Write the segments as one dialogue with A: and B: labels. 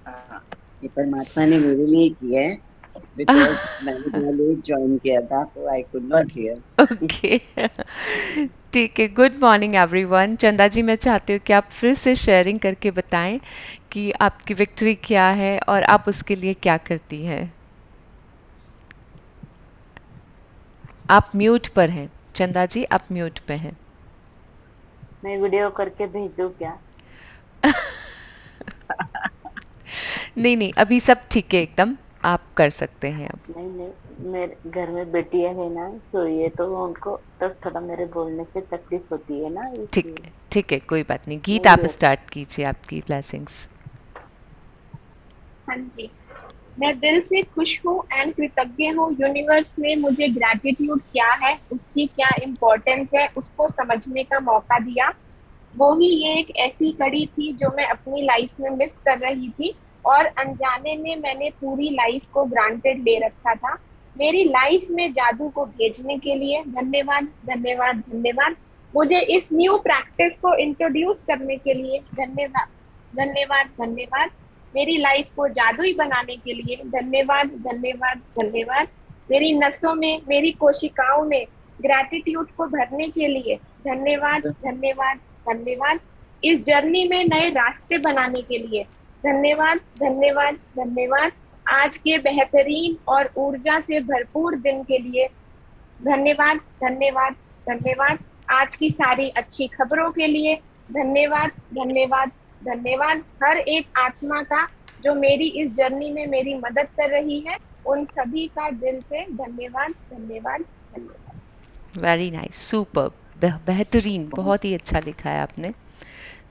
A: हाँ, ये परमात्मा ने मेरे लिए किया है, बिकॉज मैंने थोड़ा लेट ज्वाइन किया था तो I could not here.
B: Okay. ठीक है। Good morning everyone. चंदा जी, मैं चाहती हूँ कि आप फिर से शेयरिंग करके बताएं कि आपकी विक्ट्री क्या है और आप उसके लिए क्या करती हैं। आप म्यूट पर हैं। चंदा जी, आप म्यूट पे हैं।
C: मैं वीडियो करके भेज दूँ क्या?
B: नहीं नहीं, अभी सब ठीक है एकदम। आप कर सकते हैं अब।
C: नहीं नहीं, मेरे घर में बेटियां है ना, तो ये तो उनको तो थोड़ा मेरे बोलने से तकलीफ होती है ना,
B: ठीक
C: इसलिए
B: है, ठीक है, कोई बात नहीं। गीत
C: नहीं
B: आप
C: है।
B: स्टार्ट कीजिए, आपकी ब्लेसिंग्स।
D: हाँ जी। मैं दिल से खुश हूँ एंड कृतज्ञ हूँ। यूनिवर्स ने मुझे ग्रैटिट्यूड क्या है, उसकी क्या इम्पोर्टेंस है, उसको समझने का मौका दिया। वो ही ये एक ऐसी कड़ी थी जो मैं अपनी लाइफ में मिस कर रही थी, और अनजाने में मैंने पूरी लाइफ को ग्रांटेड ले रखा था। मेरी लाइफ में जादू को भेजने के लिए धन्यवाद, धन्यवाद, धन्यवाद। मुझे इस न्यू प्रैक्टिस को इंट्रोड्यूस करने के लिए धन्यवाद, धन्यवाद, धन्यवाद। मेरी लाइफ को जादुई बनाने के लिए धन्यवाद, धन्यवाद, धन्यवाद। मेरी नसों में, मेरी कोशिकाओं में ग्रैटिट्यूड को भरने के लिए धन्यवाद, धन्यवाद, धन्यवाद। इस जर्नी में नए रास्ते बनाने के लिए धन्यवाद, धन्यवाद, धन्यवाद। आज के बेहतरीन और ऊर्जा से भरपूर दिन के लिए धन्यवाद, धन्यवाद, धन्यवाद। आज की सारी अच्छी खबरों के लिए धन्यवाद, धन्यवाद, धन्यवाद। हर एक आत्मा का जो मेरी इस जर्नी में मेरी मदद कर रही है, उन सभी का दिल से धन्यवाद, धन्यवाद, धन्यवाद।
B: Very nice, super. बेहतरीन, बहुत ही अच्छा लिखा है आपने।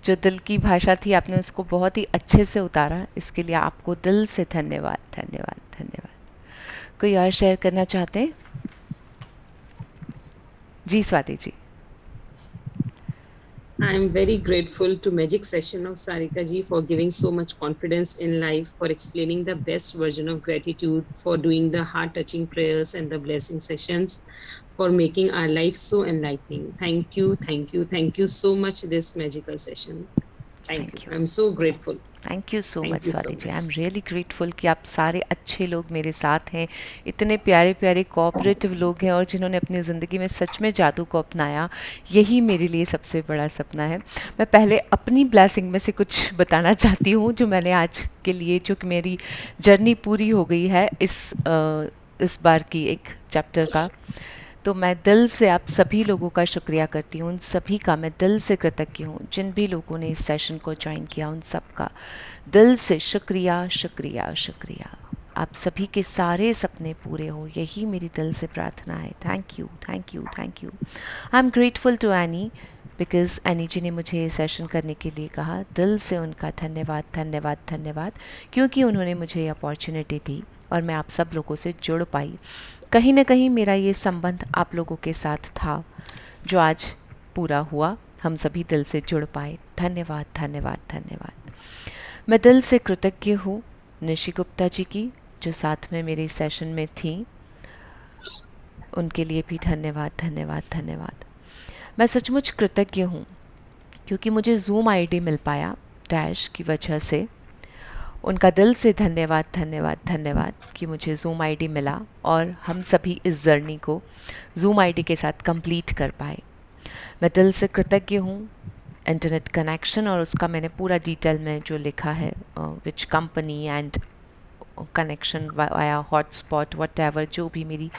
B: जो दिल की भाषा थी, आपने उसको बहुत ही अच्छे से उतारा। इसके लिए आपको दिल से धन्यवाद, धन्यवाद, धन्यवाद। कोई और शेयर करना चाहते हैं? जी Swati ji.
E: I'm very grateful to Magic Session of Sarika ji for giving so much confidence in life, for explaining the best version of gratitude, for doing the heart-touching prayers and the blessing sessions, for making our life so enlightening. Thank you, thank you, thank you so much this magical session. Thank you.
B: Thank you.
E: I'm so grateful.
B: Thank you so much
E: Thank you
B: Swati
E: so
B: ji. I am
E: much.
B: Really grateful कि आप सारे अच्छे लोग मेरे साथ हैं। इतने प्यारे प्यारे कोऑपरेटिव लोग हैं और जिन्होंने अपनी ज़िंदगी में सच में जादू को अपनाया। यही मेरे लिए सबसे बड़ा सपना है। मैं पहले अपनी ब्लेसिंग में से कुछ बताना चाहती हूँ जो मैंने आज के लिए, जो कि मेरी जर्नी पूरी हो गई है इस बार की एक चैप्टर का। तो मैं दिल से आप सभी लोगों का शुक्रिया करती हूँ। उन सभी का मैं दिल से कृतज्ञ हूँ। जिन भी लोगों ने इस सेशन को ज्वाइन किया, उन सब का दिल से शुक्रिया, शुक्रिया, शुक्रिया। आप सभी के सारे सपने पूरे हो, यही मेरी दिल से प्रार्थना है। Thank you, thank you, thank you. I am grateful to Annie, because Annie ji ने मुझे ये सेशन करने के लिए कहा। दिल से उनका धन्यवाद, धन्यवाद, धन्यवाद, क्योंकि उन्होंने मुझे ये अपॉर्चुनिटी दी और मैं आप सब लोगों से जुड़ पाई। कहीं न कहीं मेरा ये संबंध आप लोगों के साथ था, जो आज पूरा हुआ। हम सभी दिल से जुड़ पाए। धन्यवाद, धन्यवाद, धन्यवाद। मैं दिल से कृतज्ञ हूँ निशि गुप्ता जी की, जो साथ में मेरे सेशन में थी। उनके लिए भी धन्यवाद, धन्यवाद, धन्यवाद। मैं सचमुच कृतज्ञ हूँ क्योंकि मुझे ज़ूम आईडी मिल पाया डैश की वजह से। उनका दिल से धन्यवाद, धन्यवाद, धन्यवाद कि मुझे ज़ूम आईडी मिला और हम सभी इस जर्नी को ज़ूम आईडी के साथ कंप्लीट कर पाए। मैं दिल से कृतज्ञ हूँ इंटरनेट कनेक्शन, और उसका मैंने पूरा डिटेल में जो लिखा है, which company and connection via hotspot what, जो भी मेरी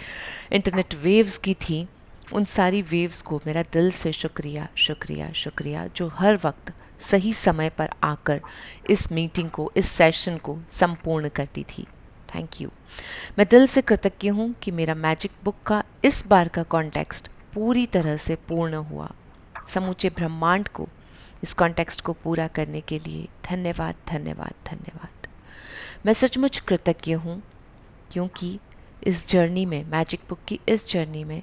B: इंटरनेट वेव्स की थी, उन सारी वेव्स को मेरा दिल से शुक्रिया, शुक्रिया, शुक्रिया, जो हर वक्त सही समय पर आकर इस मीटिंग को, इस सेशन को संपूर्ण करती थी। Thank you. मैं दिल से कृतज्ञ हूँ कि मेरा मैजिक बुक का इस बार का कॉन्टेक्स्ट पूरी तरह से पूर्ण हुआ। समूचे ब्रह्मांड को, इस कॉन्टेक्स्ट को पूरा करने के लिए धन्यवाद, धन्यवाद, धन्यवाद। मैं सचमुच कृतज्ञ हूँ क्योंकि इस जर्नी में, मैजिक बुक की इस जर्नी में,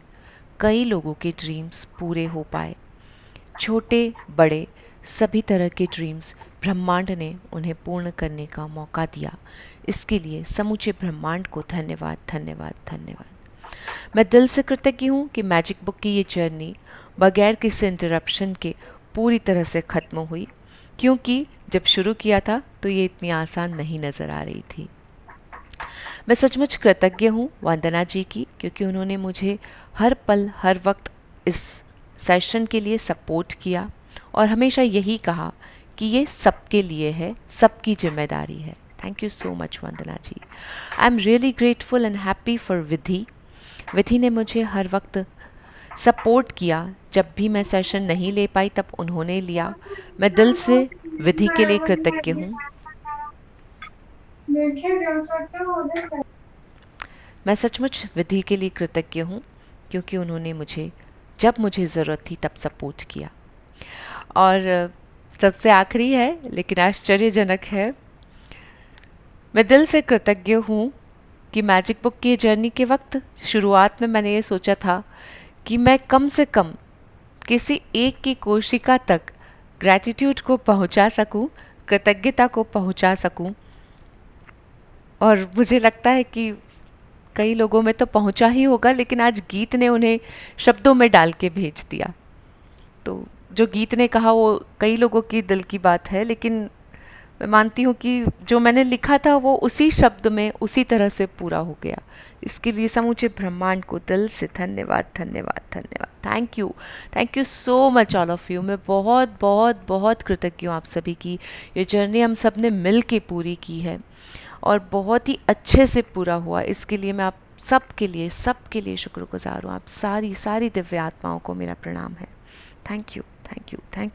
B: कई लोगों के ड्रीम्स पूरे हो पाए। छोटे बड़े सभी तरह के ड्रीम्स ब्रह्मांड ने उन्हें पूर्ण करने का मौका दिया। इसके लिए समूचे ब्रह्मांड को धन्यवाद, धन्यवाद, धन्यवाद। मैं दिल से कृतज्ञ हूँ कि मैजिक बुक की ये जर्नी बगैर किसी इंटरप्शन के पूरी तरह से ख़त्म हुई, क्योंकि जब शुरू किया था तो ये इतनी आसान नहीं नज़र आ रही थी। मैं सचमुच कृतज्ञ हूँ वंदना जी की, क्योंकि उन्होंने मुझे हर पल हर वक्त इस सेशन के लिए सपोर्ट किया और हमेशा यही कहा कि ये सबके लिए है, सबकी जिम्मेदारी है। Thank you so much Vandana ji. I am really grateful and happy for Vidhi. Vidhi ने मुझे हर वक्त सपोर्ट किया। जब भी मैं सेशन नहीं ले पाई तब उन्होंने लिया। मैं दिल से विधि के लिए कृतज्ञ हूँ। मैं सचमुच विधि के लिए कृतज्ञ हूँ, क्योंकि उन्होंने मुझे जब मुझे ज़रूरत थी तब सपोर्ट किया। और सबसे आखिरी है लेकिन आश्चर्यजनक है, मैं दिल से कृतज्ञ हूँ कि मैजिक बुक की जर्नी के वक्त शुरुआत में मैंने ये सोचा था कि मैं कम से कम किसी एक की कोशिका तक ग्रैटिट्यूड को पहुँचा सकूँ, कृतज्ञता को पहुँचा सकूँ। और मुझे लगता है कि कई लोगों में तो पहुंचा ही होगा, लेकिन आज गीत ने उन्हें शब्दों में डाल के भेज दिया। तो जो गीत ने कहा वो कई लोगों की दिल की बात है, लेकिन मैं मानती हूँ कि जो मैंने लिखा था वो उसी शब्द में उसी तरह से पूरा हो गया। इसके लिए समूचे ब्रह्मांड को दिल से धन्यवाद धन्यवाद धन्यवाद। Thank you so much all of you. मैं बहुत बहुत बहुत कृतज्ञ हूँ आप सभी की। ये जर्नी हम सब ने मिल के पूरी की है और बहुत ही अच्छे से पूरा हुआ। इसके लिए मैं आप सबके लिए शुक्रगुजार हूँ। आप सारी दिव्य आत्माओं को मेरा प्रणाम है। Thank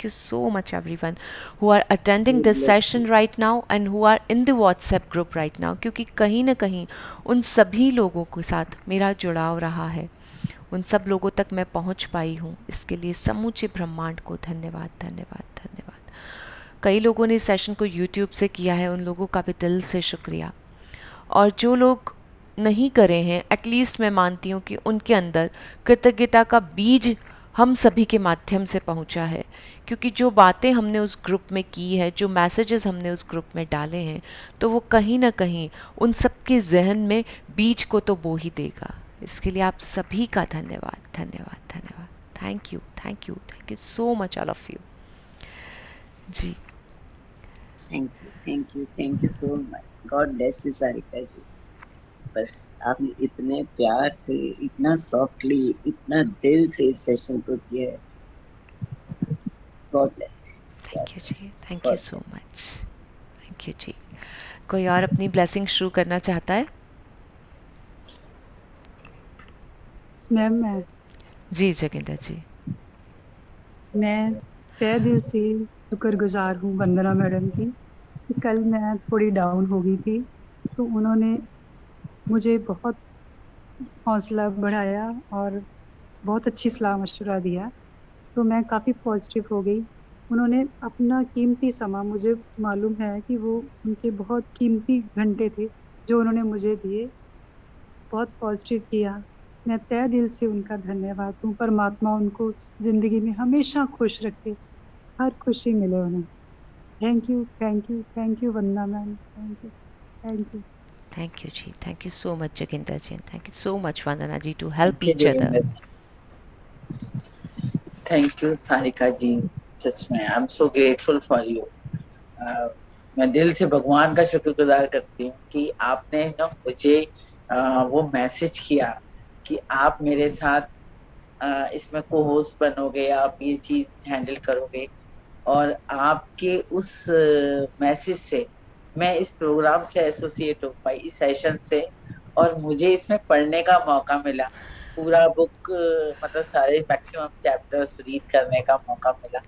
B: you so much everyone who are attending this session right now and who are in the WhatsApp group right now, क्योंकि कहीं ना कहीं उन सभी लोगों के साथ मेरा जुड़ाव रहा है, उन सब लोगों तक मैं पहुंच पाई हूँ। इसके लिए समूचे ब्रह्मांड को धन्यवाद धन्यवाद धन्यवाद। कई लोगों ने इस सेशन को YouTube से किया है, उन लोगों का भी दिल से शुक्रिया। और जो लोग नहीं करे हैं, एटलीस्ट मैं मानती हूँ कि उनके अंदर कृतज्ञता का बीज हम सभी के माध्यम से पहुंचा है, क्योंकि जो बातें हमने उस ग्रुप में की है, जो मैसेजेस हमने उस ग्रुप में डाले हैं, तो वो कहीं ना कहीं उन सब के जहन में बीज को तो बो ही देगा। इसके लिए आप सभी का धन्यवाद धन्यवाद धन्यवाद। Thank you so much all of you ji.
A: Thank you so much. God bless you Sarika ji. बस आपने इतने प्यार से, इतना सॉफ्टली, इतना दिल से इस सेशन को किया है। God bless.
B: Thank you ji, thank you so much. Thank you ji. कोई और अपनी ब्लेसिंग शुरू करना चाहता है?
F: मैम मैं
B: जी जोगिंदर जी।
F: मैं तहे दिल से शुक्रगुजार हूँ वंदना मैडम की कि कल मैं थोड़ी डाउन हो गई थी, तो उन्होंने मुझे बहुत हौसला बढ़ाया और बहुत अच्छी सलाह मशवरा दिया, तो मैं काफ़ी पॉजिटिव हो गई। उन्होंने अपना कीमती समय, मुझे मालूम है कि वो उनके बहुत कीमती घंटे थे जो उन्होंने मुझे दिए, बहुत पॉजिटिव किया। मैं तहे दिल से उनका धन्यवाद हूँ। परमात्मा उनको ज़िंदगी में हमेशा खुश रखे, हर खुशी मिले उन्हें। Thank you Vandana ma'am.
B: Thank you ji, thank you so much Joginder ji, thank you so much Vandana ji to help each other.
G: Thank you Sarika ji, सच में I am so grateful for you. मैं दिल से भगवान का शुक्रगुजार करती हूँ कि आपने ना मुझे वो मैसेज किया कि आप मेरे साथ इसमें को होस्ट बनोगे, आप ये चीज हैंडल करोगे, और आपके उस मैसेज से मैं इस प्रोग्राम से एसोसिएट हो पाई, इस सेशन से, और मुझे इसमें पढ़ने का मौका मिला। पूरा बुक मतलब सारे मैक्सिमम चैप्टर्स रीड करने का मौका मिला।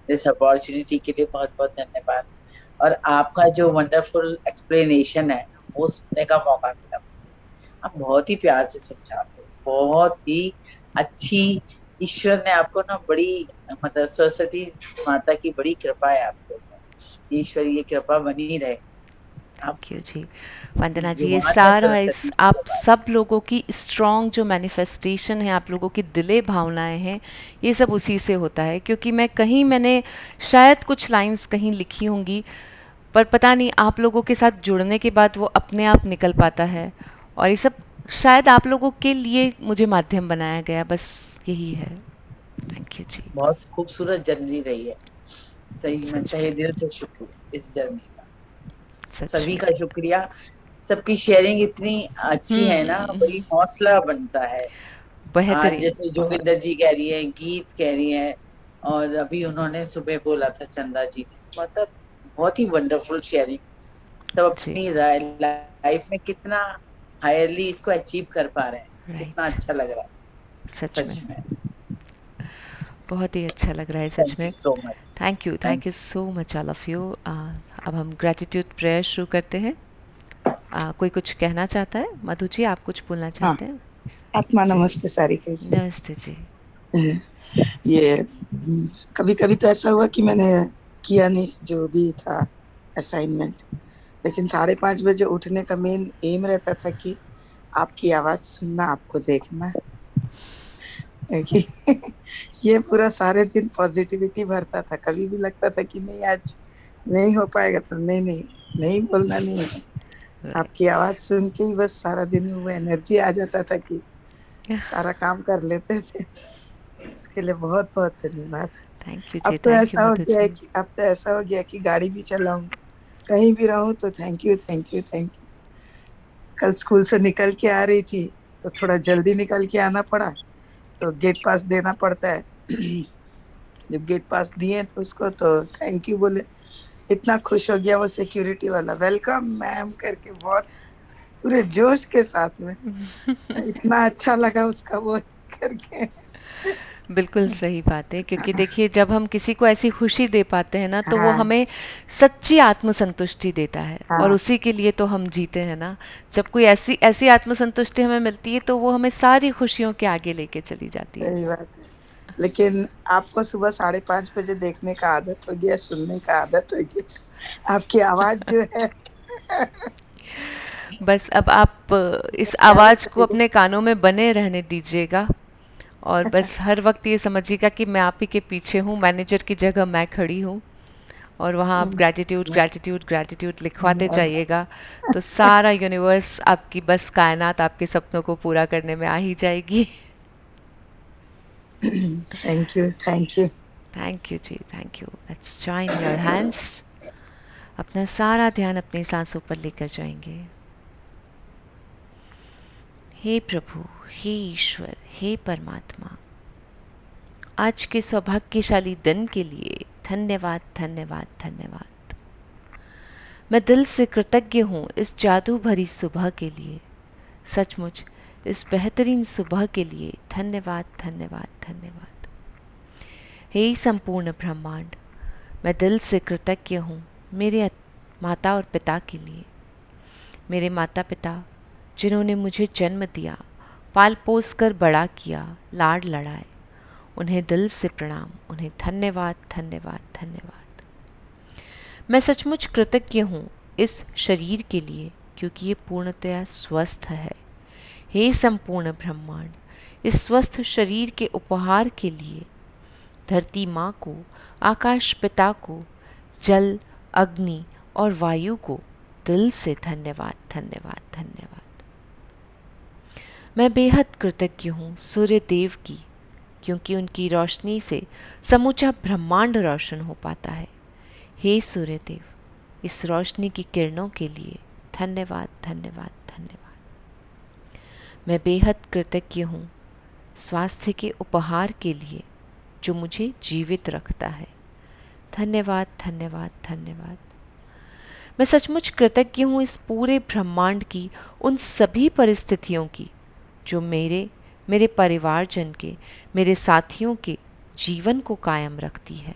G: इस अपॉर्चुनिटी के लिए बहुत बहुत धन्यवाद। और आपका जो वंडरफुल एक्सप्लेनेशन है वो सुनने का मौका मिला। आप बहुत ही प्यार से समझाते हो, बहुत ही अच्छी। ईश्वर ने आपको ना बड़ी, मतलब सरस्वती माता की बड़ी कृपा है आपको। ईश्वर ये कृपा बनी रहे।
B: थैंक यू जी वंदना जी। ये सारा इस आप सब लोगों की स्ट्रॉन्ग जो मैनिफेस्टेशन है, आप लोगों की दिले भावनाएं हैं, ये सब उसी से होता है। क्योंकि मैंने शायद कुछ लाइंस कहीं लिखी होंगी, पर पता नहीं आप लोगों के साथ जुड़ने के बाद वो अपने आप निकल पाता है। और ये सब शायद आप लोगों के लिए मुझे माध्यम बनाया गया, बस यही है। थैंक यू जी।
G: बहुत खूबसूरत जर्नी रही है। सही में
B: सच
G: तहे
B: में,
G: दिल से शुक्र इस जर्नी का।
B: सच
G: सभी
B: में।
G: का शुक्रिया। सबकी शेयरिंग इतनी अच्छी है ना, बड़ी हौसला बनता है। आज
B: बेहतरीन,
G: जैसे
B: बहुत।
G: जोगिंदर जी कह रही है, गीत कह रही है, और अभी उन्होंने सुबह बोला था चंदा जी ने, मतलब बहुत ही वंडरफुल शेयरिंग। सब
B: जी,
G: अपनी लाइफ में कितना हायरली इसको अचीव कर पा रहे हैं, कितना
B: राइट।
G: अच्छा लग रहा है
B: सच में,
G: सच में।
B: बहुत ही अच्छा लग रहा है सच
G: थैंक
B: में।
G: You so much.
B: Thank
G: thank
B: you so much all of you. अब हम ग्रेटिट्यूड प्रेयर शुरू करते हैं। कोई कुछ कहना चाहता है? मधु जी, आप कुछ बोलना
H: हाँ,
B: चाहते हैं?
H: आत्मा नमस्ते सारिका जी।
B: नमस्ते जी।
H: ये कभी कभी तो ऐसा हुआ कि मैंने किया नहीं जो भी था असाइनमेंट, लेकिन 5:30 बजे उठने का मेन एम रहता था कि आपकी आवाज सुनना, आपको देखना है कि ये पूरा सारे दिन पॉजिटिविटी भरता था। कभी भी लगता था कि नहीं आज नहीं हो पाएगा तो नहीं नहीं नहीं बोलना नहीं है, आपकी आवाज सुन के ही बस सारा दिन में वो एनर्जी आ जाता था कि सारा काम कर लेते थे। इसके लिए बहुत बहुत धन्यवाद।
B: थैंक यू
H: अब
B: जी,
H: तो
B: थैंक यू
H: ऐसा हो
B: मधु
H: गया है
B: जी।
H: कि अब तो ऐसा हो गया कि गाड़ी भी चलाऊं, कहीं भी रहूं तो thank you thank you thank you. कल स्कूल से निकल के आ रही थी तो थोड़ा जल्दी निकल के आना पड़ा, तो गेट पास देना पड़ता है। जब गेट पास दिए तो उसको तो थैंक यू बोले, इतना खुश हो गया वो सिक्योरिटी वाला, वेलकम मैम करके, बहुत पूरे जोश के साथ में। इतना अच्छा लगा उसका वो करके।
B: बिल्कुल सही बात है, क्योंकि देखिए जब हम किसी को ऐसी खुशी दे पाते हैं ना, तो वो
H: हाँ
B: हमें सच्ची आत्मसंतुष्टि देता है, और
H: हाँ,
B: उसी के लिए तो हम जीते हैं ना। जब कोई ऐसी ऐसी आत्मसंतुष्टि हमें मिलती है तो वो हमें सारी खुशियों के आगे लेके चली जाती है।
H: सही बात है। लेकिन आपको सुबह 5:30 बजे देखने का आदत हो गया, सुनने का आदत हो गया, आपकी आवाज जो है
B: बस अब आप इस
H: क्या
B: आवाज़ को
H: बताइए।
B: अपने कानों में बने रहने दीजिएगा, और बस हर वक्त ये समझिएगा कि मैं आप ही के पीछे हूँ, मैनेजर की जगह मैं खड़ी हूँ, और वहाँ आप ग्रैटिट्यूड ग्रैटिट्यूड ग्रैटिट्यूड लिखवाते जाइएगा, तो सारा यूनिवर्स, आपकी बस कायनात आपके सपनों को पूरा करने में आ ही जाएगी।
H: Thank you thank you.
B: Thank you ji, thank you. Let's join your hands. अपना सारा ध्यान अपनी सांसों पर लेकर जाएंगे। हे प्रभु, हे ईश्वर, हे परमात्मा, आज के सौभाग्यशाली दिन के लिए धन्यवाद धन्यवाद धन्यवाद। मैं दिल से कृतज्ञ हूँ इस जादू भरी सुबह के लिए। सचमुच इस बेहतरीन सुबह के लिए धन्यवाद धन्यवाद धन्यवाद। हे संपूर्ण ब्रह्मांड, मैं दिल से कृतज्ञ हूँ मेरे माता और पिता के लिए। मेरे माता पिता जिन्होंने मुझे जन्म दिया, पाल पोस कर बड़ा किया, लाड लड़ाए, उन्हें दिल से प्रणाम, उन्हें धन्यवाद धन्यवाद धन्यवाद। मैं सचमुच कृतज्ञ हूँ इस शरीर के लिए, क्योंकि ये पूर्णतया स्वस्थ है। हे संपूर्ण ब्रह्मांड, इस स्वस्थ शरीर के उपहार के लिए धरती माँ को, आकाश पिता को, जल, अग्नि और वायु को दिल से धन्यवाद धन्यवाद धन्यवाद। मैं बेहद कृतज्ञ हूँ सूर्य देव की, क्योंकि उनकी रोशनी से समूचा ब्रह्मांड रोशन हो पाता है। हे सूर्य देव, इस रोशनी की किरणों के लिए धन्यवाद धन्यवाद धन्यवाद। मैं बेहद कृतज्ञ हूँ स्वास्थ्य के उपहार के लिए जो मुझे जीवित रखता है। धन्यवाद धन्यवाद धन्यवाद। मैं सचमुच कृतज्ञ हूँ इस पूरे ब्रह्मांड की उन सभी परिस्थितियों की जो मेरे परिवारजन के, मेरे साथियों के जीवन को कायम रखती है।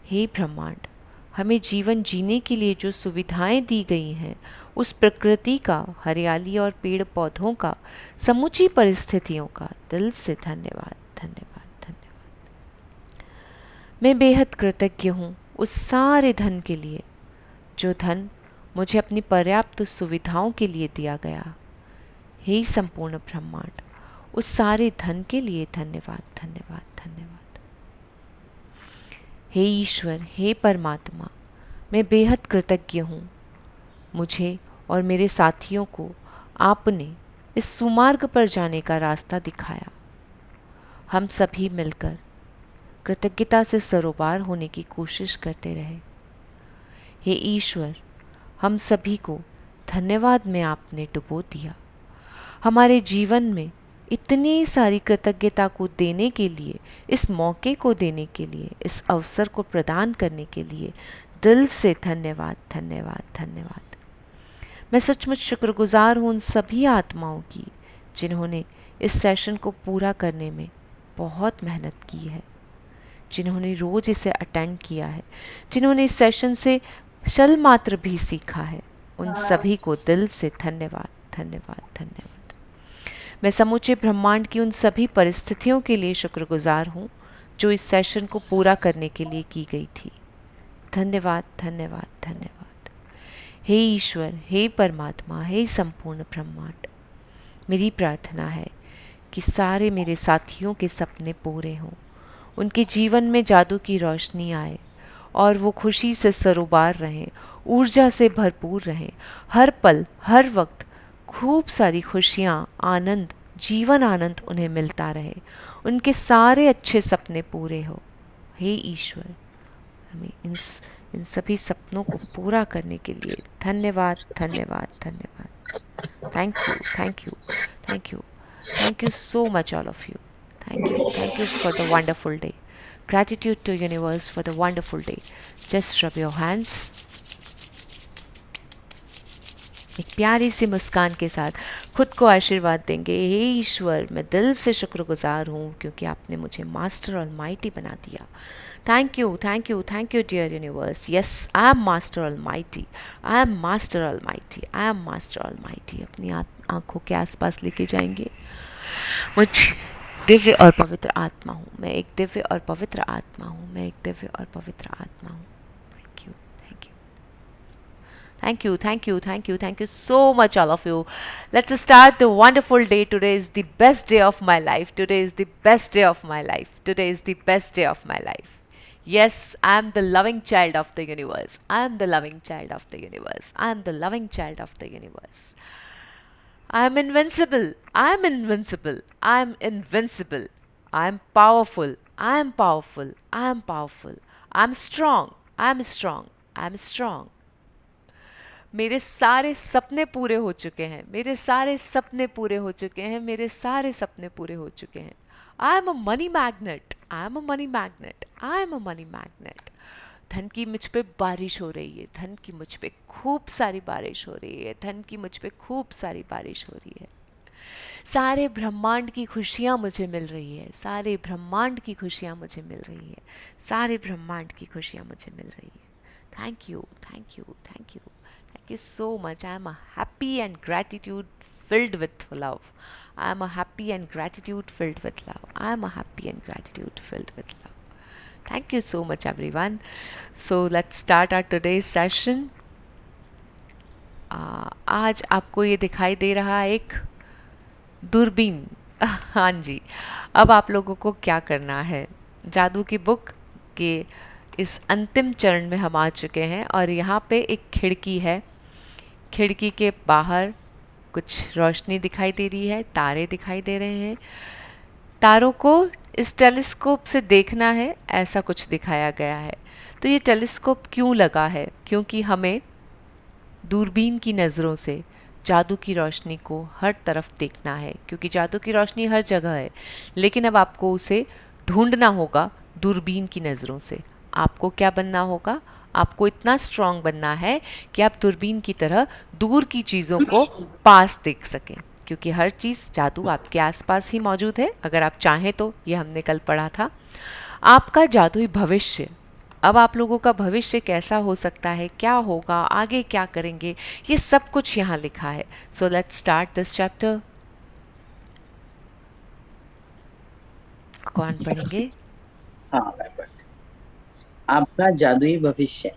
B: हे ब्रह्मांड, हमें जीवन जीने के लिए जो सुविधाएं दी गई हैं, उस प्रकृति का, हरियाली और पेड़ पौधों का, समूची परिस्थितियों का दिल से धन्यवाद धन्यवाद धन्यवाद। मैं बेहद कृतज्ञ हूँ उस सारे धन के लिए जो धन मुझे अपनी पर्याप्त सुविधाओं के लिए दिया गया। हे संपूर्ण ब्रह्मांड, उस सारे धन के लिए धन्यवाद धन्यवाद धन्यवाद। हे ईश्वर, हे परमात्मा, मैं बेहद कृतज्ञ हूँ मुझे और मेरे साथियों को आपने इस सुमार्ग पर जाने का रास्ता दिखाया। हम सभी मिलकर कृतज्ञता से सरोबार होने की कोशिश करते रहे। हे ईश्वर, हम सभी को धन्यवाद में आपने डुबो दिया। हमारे जीवन में इतनी सारी कृतज्ञता को देने के लिए, इस मौके को देने के लिए, इस अवसर को प्रदान करने के लिए दिल से धन्यवाद, धन्यवाद, धन्यवाद। मैं सचमुच शुक्रगुजार हूँ उन सभी आत्माओं की जिन्होंने इस सेशन को पूरा करने में बहुत मेहनत की है, जिन्होंने रोज इसे अटेंड किया है, जिन्होंने इस सेशन से शल मात्र भी सीखा है। उन सभी को दिल से धन्यवाद, धन्यवाद, धन्यवाद। मैं समूचे ब्रह्मांड की उन सभी परिस्थितियों के लिए शुक्रगुजार हूँ जो इस सेशन को पूरा करने के लिए की गई थी। धन्यवाद, धन्यवाद, धन्यवाद। हे ईश्वर, हे परमात्मा, हे संपूर्ण ब्रह्मांड, मेरी प्रार्थना है कि सारे मेरे साथियों के सपने पूरे हों, उनके जीवन में जादू की रोशनी आए और वो खुशी से सरोबार रहें, ऊर्जा से भरपूर रहें। हर पल, हर वक्त खूब सारी खुशियाँ, आनंद, जीवन आनंद उन्हें मिलता रहे। उनके सारे अच्छे सपने पूरे हो। हे ईश्वर, हमें इन सभी सपनों को पूरा करने के लिए धन्यवाद, धन्यवाद, धन्यवाद। Thank you, thank you, thank you, thank you so much all of you. Thank you for the wonderful day. Gratitude to universe for the wonderful day. Just rub your hands. एक प्यारी सी मुस्कान के साथ खुद को आशीर्वाद देंगे। हे ईश्वर, मैं दिल से शुक्रगुजार हूँ क्योंकि आपने मुझे मास्टर ऑलमाइटी बना दिया। Thank you, thank you, thank you dear universe. Yes, I am master almighty, I am master almighty, I am master almighty. अपनी आँखों के आसपास लेके जाएंगे। मुझ दिव्य और पवित्र आत्मा हूँ, मैं एक दिव्य और पवित्र आत्मा हूँ, मैं एक दिव्य और पवित्र आत्मा हूँ। Thank you, thank you, thank you, thank you, thank you, thank you so much all of you. Let's start the wonderful day. Today is the best day of my life. Today is the best day of my life. Today is the best day of my life. Yes, I am the loving child of the universe. I am the loving child of the universe. I am the loving child of the universe. I am invincible. I am invincible. I am invincible. I am powerful. I am powerful. I am powerful. I am strong. I am strong. I am strong. मेरे सारे सपने पूरे हो चुके हैं, मेरे सारे सपने पूरे हो चुके हैं, मेरे सारे सपने पूरे हो चुके हैं। I am a money magnet, I am a money magnet, I am a money magnet. धन की मुझ पे बारिश हो रही है, धन की मुझ पे खूब सारी बारिश हो रही है, धन की मुझ पे खूब सारी बारिश हो रही है। सारे ब्रह्मांड की खुशियाँ मुझे मिल रही है, सारे ब्रह्मांड की खुशियाँ मुझे मिल रही है, सारे ब्रह्मांड की खुशियाँ मुझे मिल रही है। Thank you, thank you, thank you, thank you so much. I am a happy and gratitude filled with love. I am a happy and gratitude filled with love. I am a happy and gratitude filled with love. Thank you so much everyone. So let's start our today's session. आज आपको ये दिखाई दे रहा है एक दूरबीन। हाँ जी, अब आप लोगों को क्या करना है, जादू की बुक के इस अंतिम चरण में हम आ चुके हैं और यहाँ पे एक खिड़की है। खिड़की के बाहर कुछ रोशनी दिखाई दे रही है, तारे दिखाई दे रहे हैं। तारों को इस टेलीस्कोप से देखना है, ऐसा कुछ दिखाया गया है। तो ये टेलीस्कोप क्यों लगा है? क्योंकि हमें दूरबीन की नज़रों से जादू की रोशनी को हर तरफ देखना है, क्योंकि जादू की रोशनी हर जगह है, लेकिन अब आपको उसे ढूंढना होगा दूरबीन की नज़रों से। आपको क्या बनना होगा? आपको इतना स्ट्रांग बनना है कि आप दूरबीन की तरह दूर की चीज़ों को पास देख सकें, क्योंकि हर चीज़ जादू आपके आसपास ही मौजूद है अगर आप चाहें तो। ये हमने कल पढ़ा था। आपका जादुई भविष्य, अब आप लोगों का भविष्य कैसा हो सकता है, क्या होगा, आगे क्या करेंगे, ये सब कुछ यहाँ लिखा है। So let's start this chapter. कौन पढ़ेंगे?
G: हाँ, मैं पढ़ती। आपका जादुई भविष्य।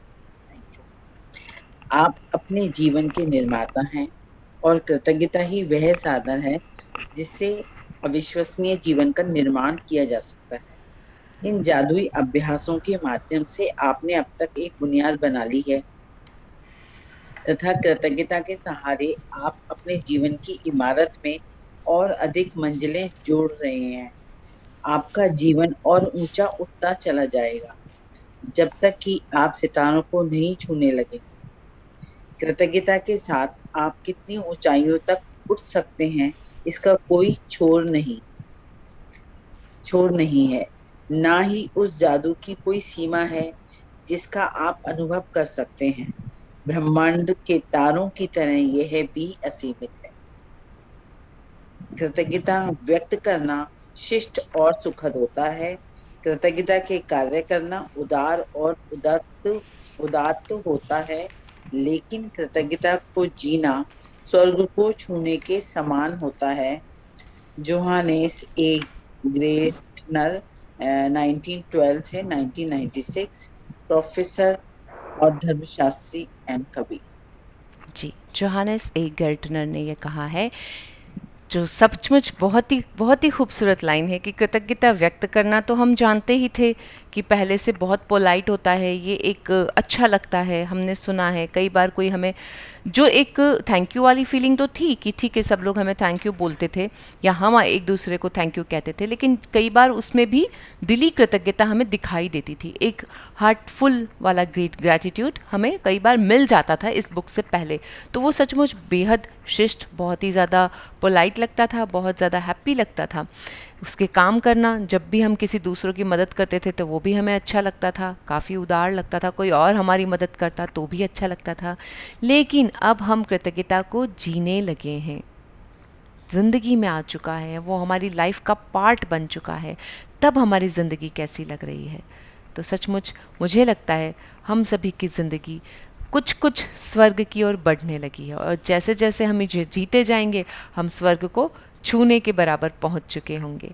G: आप अपने जीवन के निर्माता हैं और कृतज्ञता ही वह साधन है जिससे अविश्वसनीय जीवन का निर्माण किया जा सकता है। इन जादुई अभ्यासों के माध्यम से आपने अब तक एक बुनियाद बना ली है तथा कृतज्ञता के सहारे आप अपने जीवन की इमारत में और अधिक मंजिलें जोड़ रहे हैं। आपका जीवन और ऊंचा उठता चला जाएगा जब तक कि आप सितारों को नहीं छूने लगेंगे। कृतज्ञता के साथ आप कितनी ऊंचाइयों तक उठ सकते हैं इसका कोई छोर नहीं है। ना ही उस जादू की कोई सीमा है जिसका आप अनुभव कर सकते हैं। ब्रह्मांड के तारों की तरह यह भी असीमित है। कृतज्ञता व्यक्त करना शिष्ट और सुखद होता है। कृतज्ञता के कार्य करना उदार और उदात्त होता है, लेकिन कृतज्ञता को जीना स्वर्ग को छूने के समान होता है। जोहानेस ए ग्रेटनर 1912 से 1996, प्रोफेसर और धर्मशास्त्री एंड कवि।
B: जी, जोहानेस ए गर्टनर ने ये कहा है, जो सचमुच बहुत ही खूबसूरत लाइन है कि कृतज्ञता व्यक्त करना तो हम जानते ही थे कि पहले से बहुत पोलाइट होता है, ये एक अच्छा लगता है, हमने सुना है कई बार। कोई हमें जो एक थैंक यू वाली फीलिंग तो थी कि ठीक है सब लोग हमें थैंक यू बोलते थे या हम एक दूसरे को थैंक यू कहते थे, लेकिन कई बार उसमें भी दिली कृतज्ञता हमें दिखाई देती थी। एक हार्टफुल वाला ग्रैटिट्यूड हमें कई बार मिल जाता था इस बुक से पहले। तो वो सचमुच बेहद शिष्ट, बहुत ही ज़्यादा पोलाइट लगता था, बहुत ज़्यादा हैप्पी लगता था। उसके काम करना, जब भी हम किसी दूसरों की मदद करते थे तो वो भी हमें अच्छा लगता था, काफ़ी उदार लगता था। कोई और हमारी मदद करता तो भी अच्छा लगता था। लेकिन अब हम कृतज्ञता को जीने लगे हैं, ज़िंदगी में आ चुका है, वो हमारी लाइफ का पार्ट बन चुका है, तब हमारी ज़िंदगी कैसी लग रही है। तो सचमुच मुझे लगता है हम सभी की ज़िंदगी कुछ कुछ स्वर्ग की ओर बढ़ने लगी है, और जैसे जैसे हम जीते जाएंगे हम स्वर्ग को छूने के बराबर पहुंच चुके होंगे।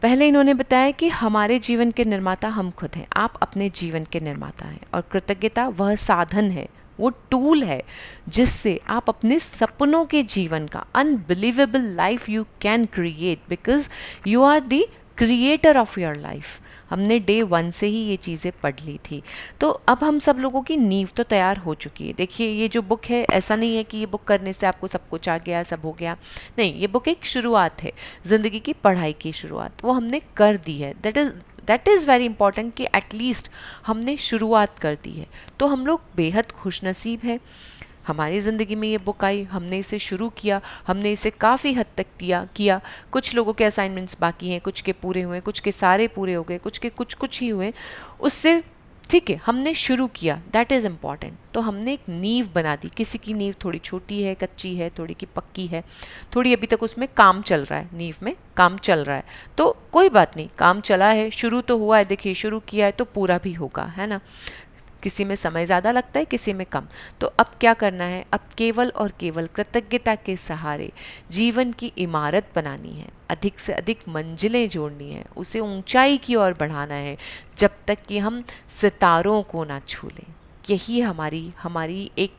B: पहले इन्होंने बताया कि हमारे जीवन के निर्माता हम खुद हैं, आप अपने जीवन के निर्माता हैं, और कृतज्ञता वह साधन है, वो टूल है जिससे आप अपने सपनों के जीवन का unbelievable life you can create, because you are the creator of your life. हमने डे 1 से ही ये चीज़ें पढ़ ली थी। तो अब हम सब लोगों की नींव तो तैयार हो चुकी है। देखिए ये जो बुक है, ऐसा नहीं है कि ये बुक करने से आपको सब कुछ आ गया, सब हो गया, नहीं, ये बुक एक शुरुआत है, ज़िंदगी की पढ़ाई की शुरुआत, वो हमने कर दी है। दैट इज़ वेरी इंपॉर्टेंट कि एटलीस्ट हमने शुरुआत कर दी है। तो हम लोग बेहद खुशनसीब हैं, हमारी ज़िंदगी में ये बुक आई, हमने इसे शुरू किया, हमने इसे काफ़ी हद तक किया। कुछ लोगों के असाइनमेंट्स बाकी हैं, कुछ के पूरे हुए, कुछ के सारे पूरे हो गए, कुछ के कुछ ही हुए, उससे ठीक है हमने शुरू किया, दैट इज़ इम्पॉर्टेंट। तो हमने एक नींव बना दी। किसी की नींव थोड़ी छोटी है, कच्ची है, थोड़ी की पक्की है, थोड़ी अभी तक उसमें काम चल रहा है, नींव में काम चल रहा है, तो कोई बात नहीं, काम चला है, शुरू तो हुआ है। देखिए शुरू किया है तो पूरा भी होगा, है ना। किसी में समय ज़्यादा लगता है, किसी में कम। तो अब क्या करना है, अब केवल और केवल कृतज्ञता के सहारे जीवन की इमारत बनानी है, अधिक से अधिक मंजिलें जोड़नी है, उसे ऊंचाई की ओर बढ़ाना है जब तक कि हम सितारों को ना छू लें। यही हमारी एक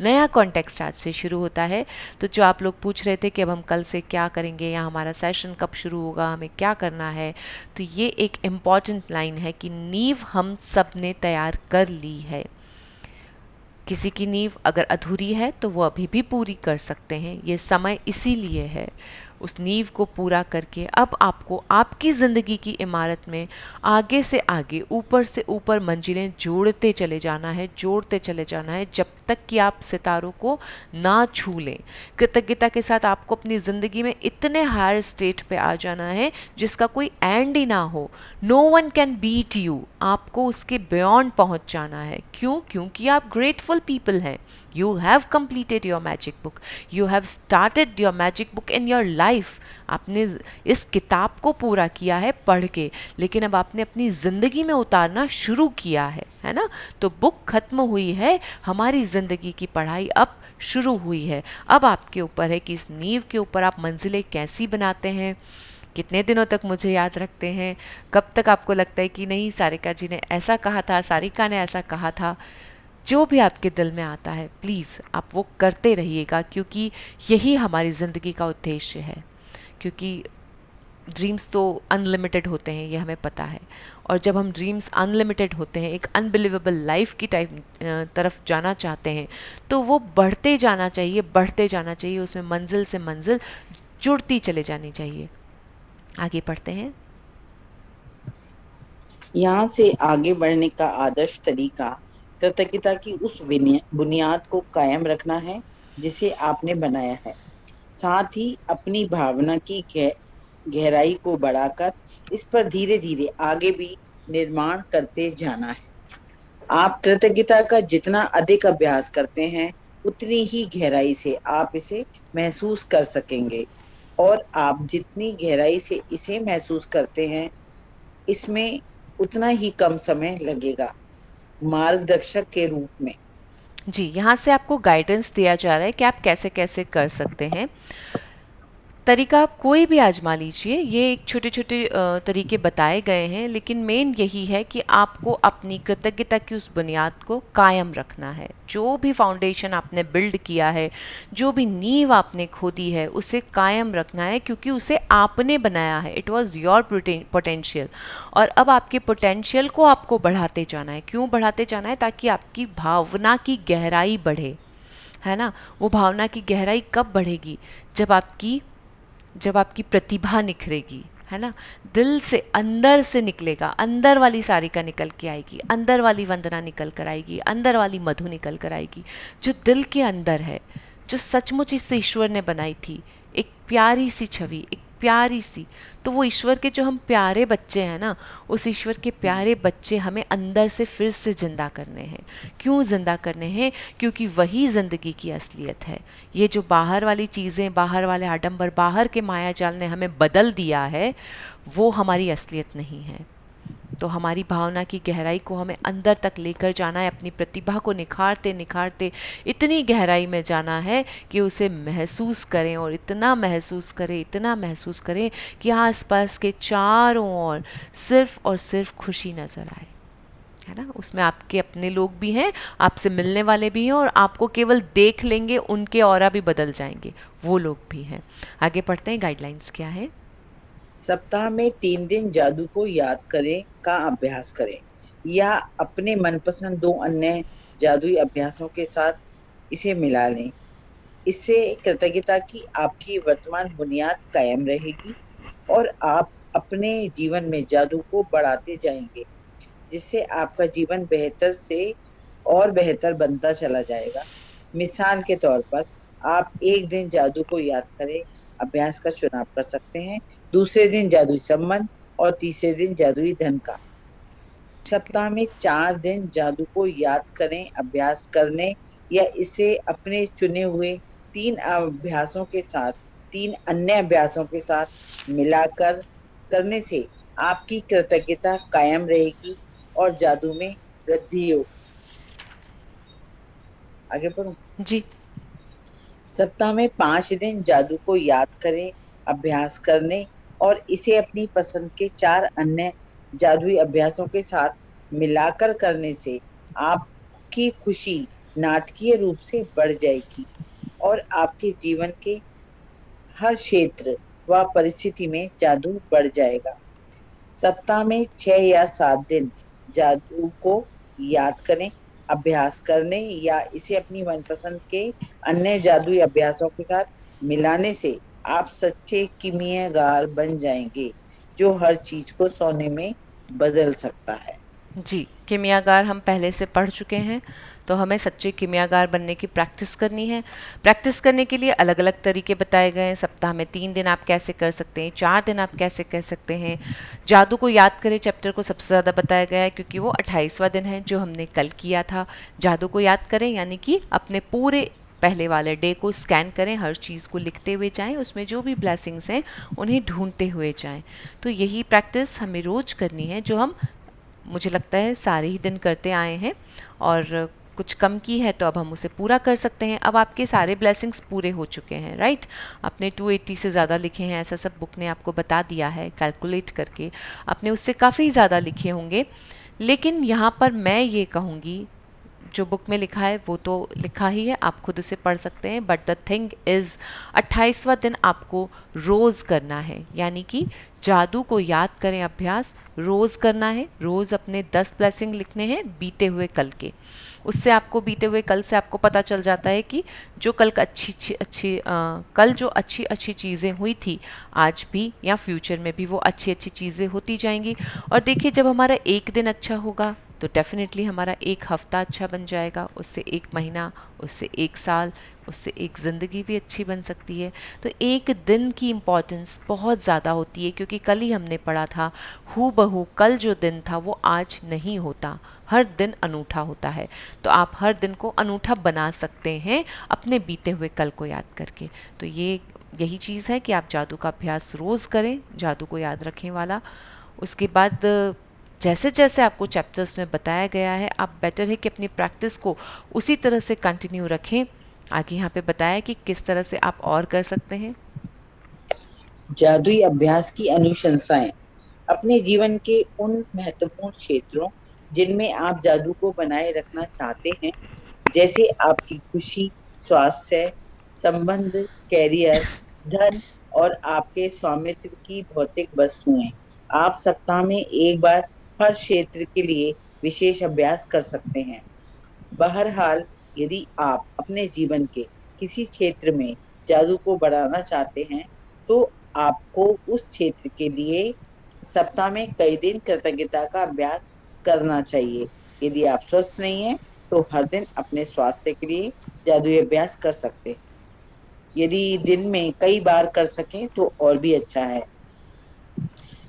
B: नया कॉन्टेक्स्ट आज से शुरू होता है। तो जो आप लोग पूछ रहे थे कि अब हम कल से क्या करेंगे या हमारा सेशन कब शुरू होगा, हमें क्या करना है, तो ये एक इम्पॉर्टेंट लाइन है कि नींव हम सब ने तैयार कर ली है। किसी की नींव अगर अधूरी है तो वो अभी भी पूरी कर सकते हैं, ये समय इसीलिए है। उस नींव को पूरा करके अब आपको आपकी ज़िंदगी की इमारत में आगे से आगे, ऊपर से ऊपर मंजिलें जोड़ते चले जाना है जब तक कि आप सितारों को ना छू लें। कृतज्ञता के साथ आपको अपनी ज़िंदगी में इतने हायर स्टेट पे आ जाना है जिसका कोई एंड ही ना हो। No one can beat you, आपको उसके बियॉन्ड पहुंच जाना है। क्यों? क्योंकि आप ग्रेटफुल पीपल हैं। You have completed your magic book. You have started your magic book in your life. आपने इस किताब को पूरा किया है पढ़ के, लेकिन अब आपने अपनी ज़िंदगी में उतारना शुरू किया है ना। तो बुक खत्म हुई है, हमारी ज़िंदगी की पढ़ाई अब शुरू हुई है। अब आपके ऊपर है कि इस नींव के ऊपर आप मंजिलें कैसी बनाते हैं, कितने दिनों तक मुझे याद रखते हैं, कब तक आपको लगता है कि नहीं सारिका जी ने ऐसा कहा था, सारिका ने ऐसा कहा था। जो भी आपके दिल में आता है प्लीज़ आप वो करते रहिएगा, क्योंकि यही हमारी ज़िंदगी का उद्देश्य है। क्योंकि ड्रीम्स तो अनलिमिटेड होते हैं, ये हमें पता है, और जब हम ड्रीम्स अनलिमिटेड होते हैं, एक अनबिलीवेबल लाइफ की तरफ जाना चाहते हैं, तो वो बढ़ते जाना चाहिए, उसमें मंजिल से मंजिल जुड़ती चले जानी चाहिए। आगे पढ़ते हैं।
G: यहाँ से आगे बढ़ने का आदर्श तरीका कृतज्ञता की उस बुनियाद को कायम रखना है जिसे आपने बनाया है, साथ ही अपनी भावना की गहराई को बढ़ाकर इस पर धीरे धीरे आगे भी निर्माण करते जाना है। आप कृतज्ञता का जितना अधिक अभ्यास करते हैं उतनी ही गहराई से आप इसे महसूस कर सकेंगे, और आप जितनी गहराई से इसे महसूस करते हैं इसमें उतना ही कम समय लगेगा। मार्गदर्शक के रूप में
B: जी, यहाँ से आपको गाइडेंस दिया जा रहा है कि आप कैसे कैसे कर सकते हैं। तरीका आप कोई भी आजमा लीजिए, ये एक छोटे छोटे तरीके बताए गए हैं, लेकिन मेन यही है कि आपको अपनी कृतज्ञता की उस बुनियाद को कायम रखना है। जो भी फाउंडेशन आपने बिल्ड किया है, जो भी नींव आपने खोदी है, उसे कायम रखना है, क्योंकि उसे आपने बनाया है। इट वॉज़ योर पोटेंशियल, और अब आपके पोटेंशियल को आपको बढ़ाते जाना है। क्यों बढ़ाते जाना है? ताकि आपकी भावना की गहराई बढ़े, है ना। वो भावना की गहराई कब बढ़ेगी? जब आपकी प्रतिभा निखरेगी, है ना। दिल से, अंदर से निकलेगा, अंदर वाली सारिका निकल के आएगी, अंदर वाली वंदना निकल कर आएगी, अंदर वाली मधु निकल कर आएगी, जो दिल के अंदर है, जो सचमुच इस ईश्वर ने बनाई थी। एक प्यारी सी छवि, एक प्यारी सी, तो वो ईश्वर के जो हम प्यारे बच्चे हैं ना, उस ईश्वर के प्यारे बच्चे हमें अंदर से फिर से जिंदा करने हैं। क्यों जिंदा करने हैं? क्योंकि वही ज़िंदगी की असलियत है। ये जो बाहर वाली चीज़ें, बाहर वाले आडंबर, बाहर के माया जाल ने हमें बदल दिया है, वो हमारी असलियत नहीं है। तो हमारी भावना की गहराई को हमें अंदर तक लेकर जाना है, अपनी प्रतिभा को निखारते निखारते इतनी गहराई में जाना है कि उसे महसूस करें, और इतना महसूस करें, इतना महसूस करें कि आसपास के चारों ओर सिर्फ और सिर्फ खुशी नज़र आए, है ना। उसमें आपके अपने लोग भी हैं, आपसे मिलने वाले भी हैं, और आपको केवल देख लेंगे, उनके ऑरा भी बदल जाएंगे, वो लोग भी हैं। आगे पढ़ते हैं, गाइडलाइंस क्या है।
G: सप्ताह में 3 दिन जादू को याद करें का अभ्यास करें, या अपने मनपसंद 2 अन्य जादुई अभ्यासों के साथ इसे मिला लें। इससे कृतज्ञता की आपकी वर्तमान बुनियाद कायम रहेगी और आप अपने जीवन में जादू को बढ़ाते जाएंगे, जिससे आपका जीवन बेहतर से और बेहतर बनता चला जाएगा। मिसाल के तौर पर आप एक दिन जादू को याद करें अभ्यास का चुनाव कर सकते हैं, दूसरे दिन जादुई संबंध, और तीसरे दिन जादुई धन का। सप्ताह में 4 दिन जादू को याद करें अभ्यास करने, या इसे अपने चुने हुए 3 अभ्यासों के साथ 3 अन्य अभ्यासों के साथ मिलाकर करने से आपकी कृतज्ञता कायम रहेगी और जादू में वृद्धि होगी। आगे बढ़ूं?
B: जी।
G: सप्ताह में 5 दिन जादू को याद करें अभ्यास करने, और इसे अपनी पसंद के 4 अन्य जादुई अभ्यासों के साथ मिलाकर करने से आपकी खुशी नाटकीय रूप से बढ़ जाएगी और आपके जीवन के हर क्षेत्र व परिस्थिति में जादू बढ़ जाएगा। सप्ताह में 6 या 7 दिन जादू को याद करें अभ्यास करने, या इसे अपनी मनपसंद के अन्य जादुई अभ्यासों के साथ मिलाने से आप सच्चे कीमियागार बन जाएंगे, जो हर चीज को सोने में बदल सकता है।
B: जी, कीमियागार हम पहले से पढ़ चुके हैं, तो हमें सच्चे कीमियागार बनने की प्रैक्टिस करनी है। प्रैक्टिस करने के लिए अलग अलग तरीके बताए गए हैं। सप्ताह में 3 दिन आप कैसे कर सकते हैं, 4 दिन आप कैसे कर सकते हैं। जादू को याद करें चैप्टर को सबसे ज़्यादा बताया गया है, क्योंकि वो 28वां दिन है जो हमने कल किया था। जादू को याद करें यानी कि अपने पूरे पहले वाले डे को स्कैन करें, हर चीज़ को लिखते हुए जाएं, उसमें जो भी ब्लेसिंग्स हैं उन्हें ढूंढते हुए जाएं। तो यही प्रैक्टिस हमें रोज़ करनी है, जो हम, मुझे लगता है, सारे ही दिन करते आए हैं, और कुछ कम की है तो अब हम उसे पूरा कर सकते हैं। अब आपके सारे ब्लेसिंग्स पूरे हो चुके हैं, राइट। आपने 280 से ज़्यादा लिखे हैं, ऐसा सब बुक ने आपको बता दिया है, कैलकुलेट करके आपने उससे काफ़ी ज़्यादा लिखे होंगे। लेकिन यहाँ पर मैं ये कहूँगी, जो बुक में लिखा है वो तो लिखा ही है, आप खुद उसे पढ़ सकते हैं, बट द थिंग इज़ 28वां दिन आपको रोज़ करना है, यानी कि जादू को याद करें, अभ्यास रोज़ करना है। रोज़ अपने 10 ब्लेसिंग लिखने हैं बीते हुए कल के। उससे आपको बीते हुए कल से आपको पता चल जाता है कि जो कल का कल जो अच्छी अच्छी चीज़ें हुई थी आज भी या फ्यूचर में भी वो अच्छी अच्छी चीज़ें होती जाएंगी। और देखिए, जब हमारा एक दिन अच्छा होगा तो डेफिनेटली हमारा एक हफ्ता अच्छा बन जाएगा, उससे एक महीना, उससे एक साल, उससे एक ज़िंदगी भी अच्छी बन सकती है। तो एक दिन की इम्पॉर्टेंस बहुत ज़्यादा होती है, क्योंकि कल ही हमने पढ़ा था हू बहू कल जो दिन था वो आज नहीं होता, हर दिन अनूठा होता है। तो आप हर दिन को अनूठा बना सकते हैं अपने बीते हुए कल को याद करके। तो यही चीज़ है कि आप जादू का अभ्यास रोज़ करें, जादू को याद रखें वाला। उसके बाद जैसे जैसे आपको चैप्टर्स में बताया गया है, आप बेटर है कि अपनी प्रैक्टिस को उसी तरह से कंटिन्यू रखें। आगे यहाँ पे बताया कि किस तरह से आप और कर सकते हैं।
G: जादुई अभ्यास की अनुशंसाएं। अपने जीवन के उन महत्वपूर्ण क्षेत्रों जिनमें आप जादू को बनाए रखना चाहते हैं, जैसे आपकी खुशी, स्वास्थ्य, संबंध, कैरियर, धन और आपके स्वामित्व की भौतिक वस्तुएं, आप सप्ताह में एक बार हर क्षेत्र के लिए विशेष अभ्यास कर सकते हैं। बहरहाल, यदि आप अपने जीवन के किसी क्षेत्र में जादू को बढ़ाना चाहते हैं, तो आपको उस क्षेत्र के लिए सप्ताह में कई दिन कृतज्ञता का अभ्यास करना चाहिए। यदि आप स्वस्थ नहीं हैं, तो हर दिन अपने स्वास्थ्य के लिए जादुई अभ्यास कर सकते हैं। यदि दिन में कई बार कर सकें तो और भी अच्छा है।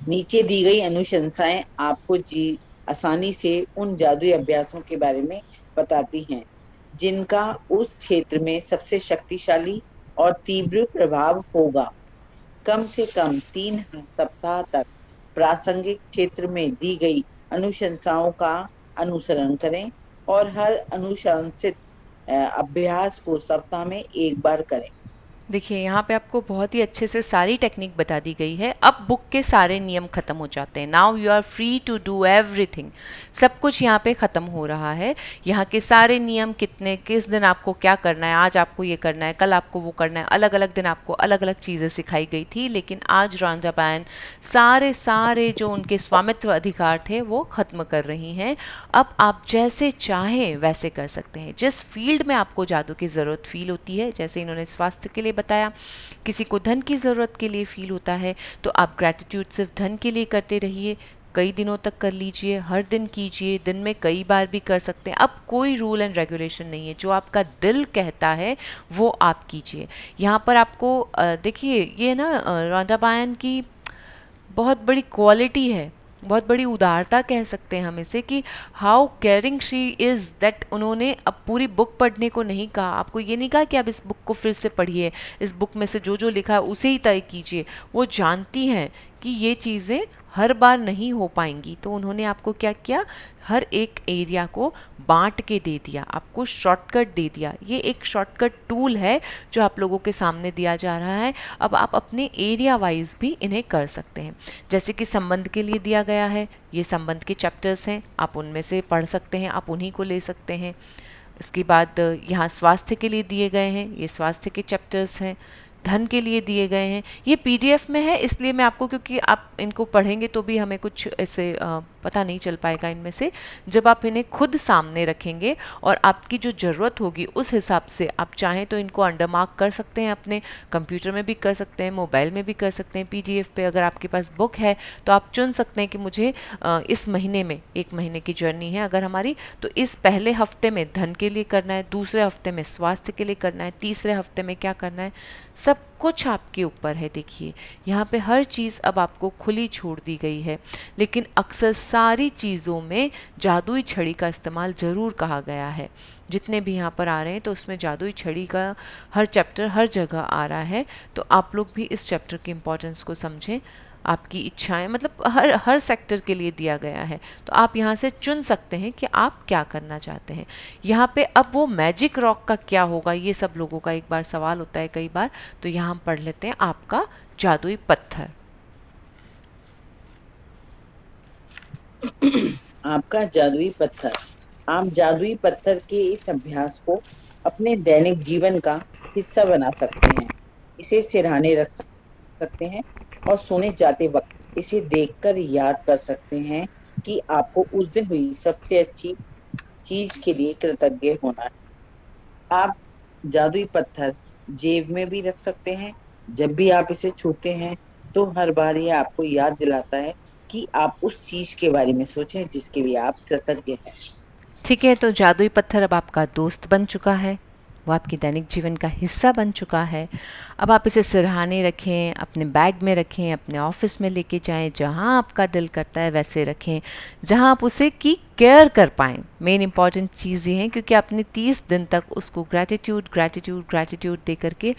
G: नीचे दी गई अनुशंसाएं आपको आसानी से उन जादुई अभ्यासों के बारे में बताती हैं जिनका उस क्षेत्र में सबसे शक्तिशाली और तीव्र प्रभाव होगा। कम से कम 3 सप्ताह तक प्रासंगिक क्षेत्र में दी गई अनुशंसाओं का अनुसरण करें और हर अनुशंसित अभ्यास को सप्ताह में एक बार करें।
B: देखिए, यहाँ पे आपको बहुत ही अच्छे से सारी टेक्निक बता दी गई है। अब बुक के सारे नियम ख़त्म हो जाते हैं। Now you are free to do everything. सब कुछ यहाँ पे ख़त्म हो रहा है। यहाँ के सारे नियम, किस दिन आपको क्या करना है, आज आपको ये करना है, कल आपको वो करना है, अलग अलग दिन आपको अलग अलग चीज़ें सिखाई गई थी। लेकिन आज रांझाबैन सारे जो उनके स्वामित्व अधिकार थे वो ख़त्म कर रही हैं। अब आप जैसे चाहें वैसे कर सकते हैं। जिस फील्ड में आपको जादू की ज़रूरत फील होती है, जैसे इन्होंने स्वास्थ्य के लिए बताया, किसी को धन की ज़रूरत के लिए फील होता है, तो आप ग्रैटिट्यूड सिर्फ धन के लिए करते रहिए, कई दिनों तक कर लीजिए, हर दिन कीजिए, दिन में कई बार भी कर सकते हैं। अब कोई रूल एंड रेगुलेशन नहीं है, जो आपका दिल कहता है वो आप कीजिए। यहाँ पर आपको देखिए, ये ना रांझाबैन की बहुत बड़ी क्वालिटी है, बहुत बड़ी उदारता कह सकते हैं हम इसे, कि how caring she is, that उन्होंने अब पूरी बुक पढ़ने को नहीं कहा, आपको ये नहीं कहा कि आप इस बुक को फिर से पढ़िए, इस बुक में से जो जो लिखा है उसे ही तय कीजिए। वो जानती हैं कि ये चीज़ें हर बार नहीं हो पाएंगी, तो उन्होंने आपको क्या किया, हर एक एरिया को बांट के दे दिया, आपको शॉर्टकट दे दिया। ये एक शॉर्टकट टूल है जो आप लोगों के सामने दिया जा रहा है। अब आप अपने एरिया वाइज भी इन्हें कर सकते हैं। जैसे कि संबंध के लिए दिया गया है, ये संबंध के चैप्टर्स हैं, आप उनमें से पढ़ सकते हैं, आप उन्हीं को ले सकते हैं। इसके बाद यहाँ स्वास्थ्य के लिए दिए गए हैं, ये स्वास्थ्य के चैप्टर्स हैं। धन के लिए दिए गए हैं, ये पीडीएफ में है, इसलिए मैं आपको, क्योंकि आप इनको पढ़ेंगे तो भी हमें कुछ ऐसे पता नहीं चल पाएगा इनमें से। जब आप इन्हें खुद सामने रखेंगे और आपकी जो ज़रूरत होगी उस हिसाब से आप चाहें तो इनको अंडरमार्क कर सकते हैं, अपने कंप्यूटर में भी कर सकते हैं, मोबाइल में भी कर सकते हैं, पीडीएफ पे अगर आपके पास बुक है तो आप चुन सकते हैं कि मुझे इस महीने में, 1 महीने की जर्नी है अगर हमारी, तो इस पहले हफ्ते में धन के लिए करना है, दूसरे हफ्ते में स्वास्थ्य के लिए करना है, तीसरे हफ्ते में क्या करना है, सब कुछ आपके ऊपर है। देखिए, यहाँ पे हर चीज़ अब आपको खुली छोड़ दी गई है। लेकिन अक्सर सारी चीज़ों में जादुई छड़ी का इस्तेमाल ज़रूर कहा गया है। जितने भी यहाँ पर आ रहे हैं तो उसमें जादुई छड़ी का हर चैप्टर हर जगह आ रहा है। तो आप लोग भी इस चैप्टर की इम्पोर्टेंस को समझें। आपकी इच्छाएं, मतलब हर सेक्टर के लिए दिया गया है, तो आप यहाँ से चुन सकते हैं कि आप क्या करना चाहते हैं। यहाँ पे अब वो मैजिक रॉक का क्या होगा, ये सब लोगों का एक बार सवाल होता है कई बार, तो यहाँ हम पढ़ लेते हैं आपका जादुई पत्थर।
G: आपका जादुई पत्थर। आप जादुई पत्थर के इस अभ्यास को अपने दैनिक जीवन का हिस्सा बना सकते हैं। इसे सिरहाने रख सकते हैं और सोने जाते वक्त इसे देखकर याद कर सकते हैं कि आपको उस दिन हुई सबसे अच्छी चीज के लिए कृतज्ञ होना है। आप जादुई पत्थर जेब में भी रख सकते हैं। जब भी आप इसे छूते हैं तो हर बार ये आपको याद दिलाता है कि आप उस चीज के बारे में सोचें जिसके लिए आप कृतज्ञ हैं।
B: ठीक है, तो जादुई पत्थर अब आपका दोस्त बन चुका है, वो आपके दैनिक जीवन का हिस्सा बन चुका है। अब आप इसे सिरहाने रखें, अपने बैग में रखें, अपने ऑफिस में लेके जाएं, जहां आपका दिल करता है वैसे रखें, जहां आप उसे की केयर कर पाएँ। मेन इम्पॉर्टेंट चीज़ ये है, क्योंकि आपने 30 दिन तक उसको ग्रैटिट्यूड ग्रैटिट्यूड ग्रैटिट्यूड दे करके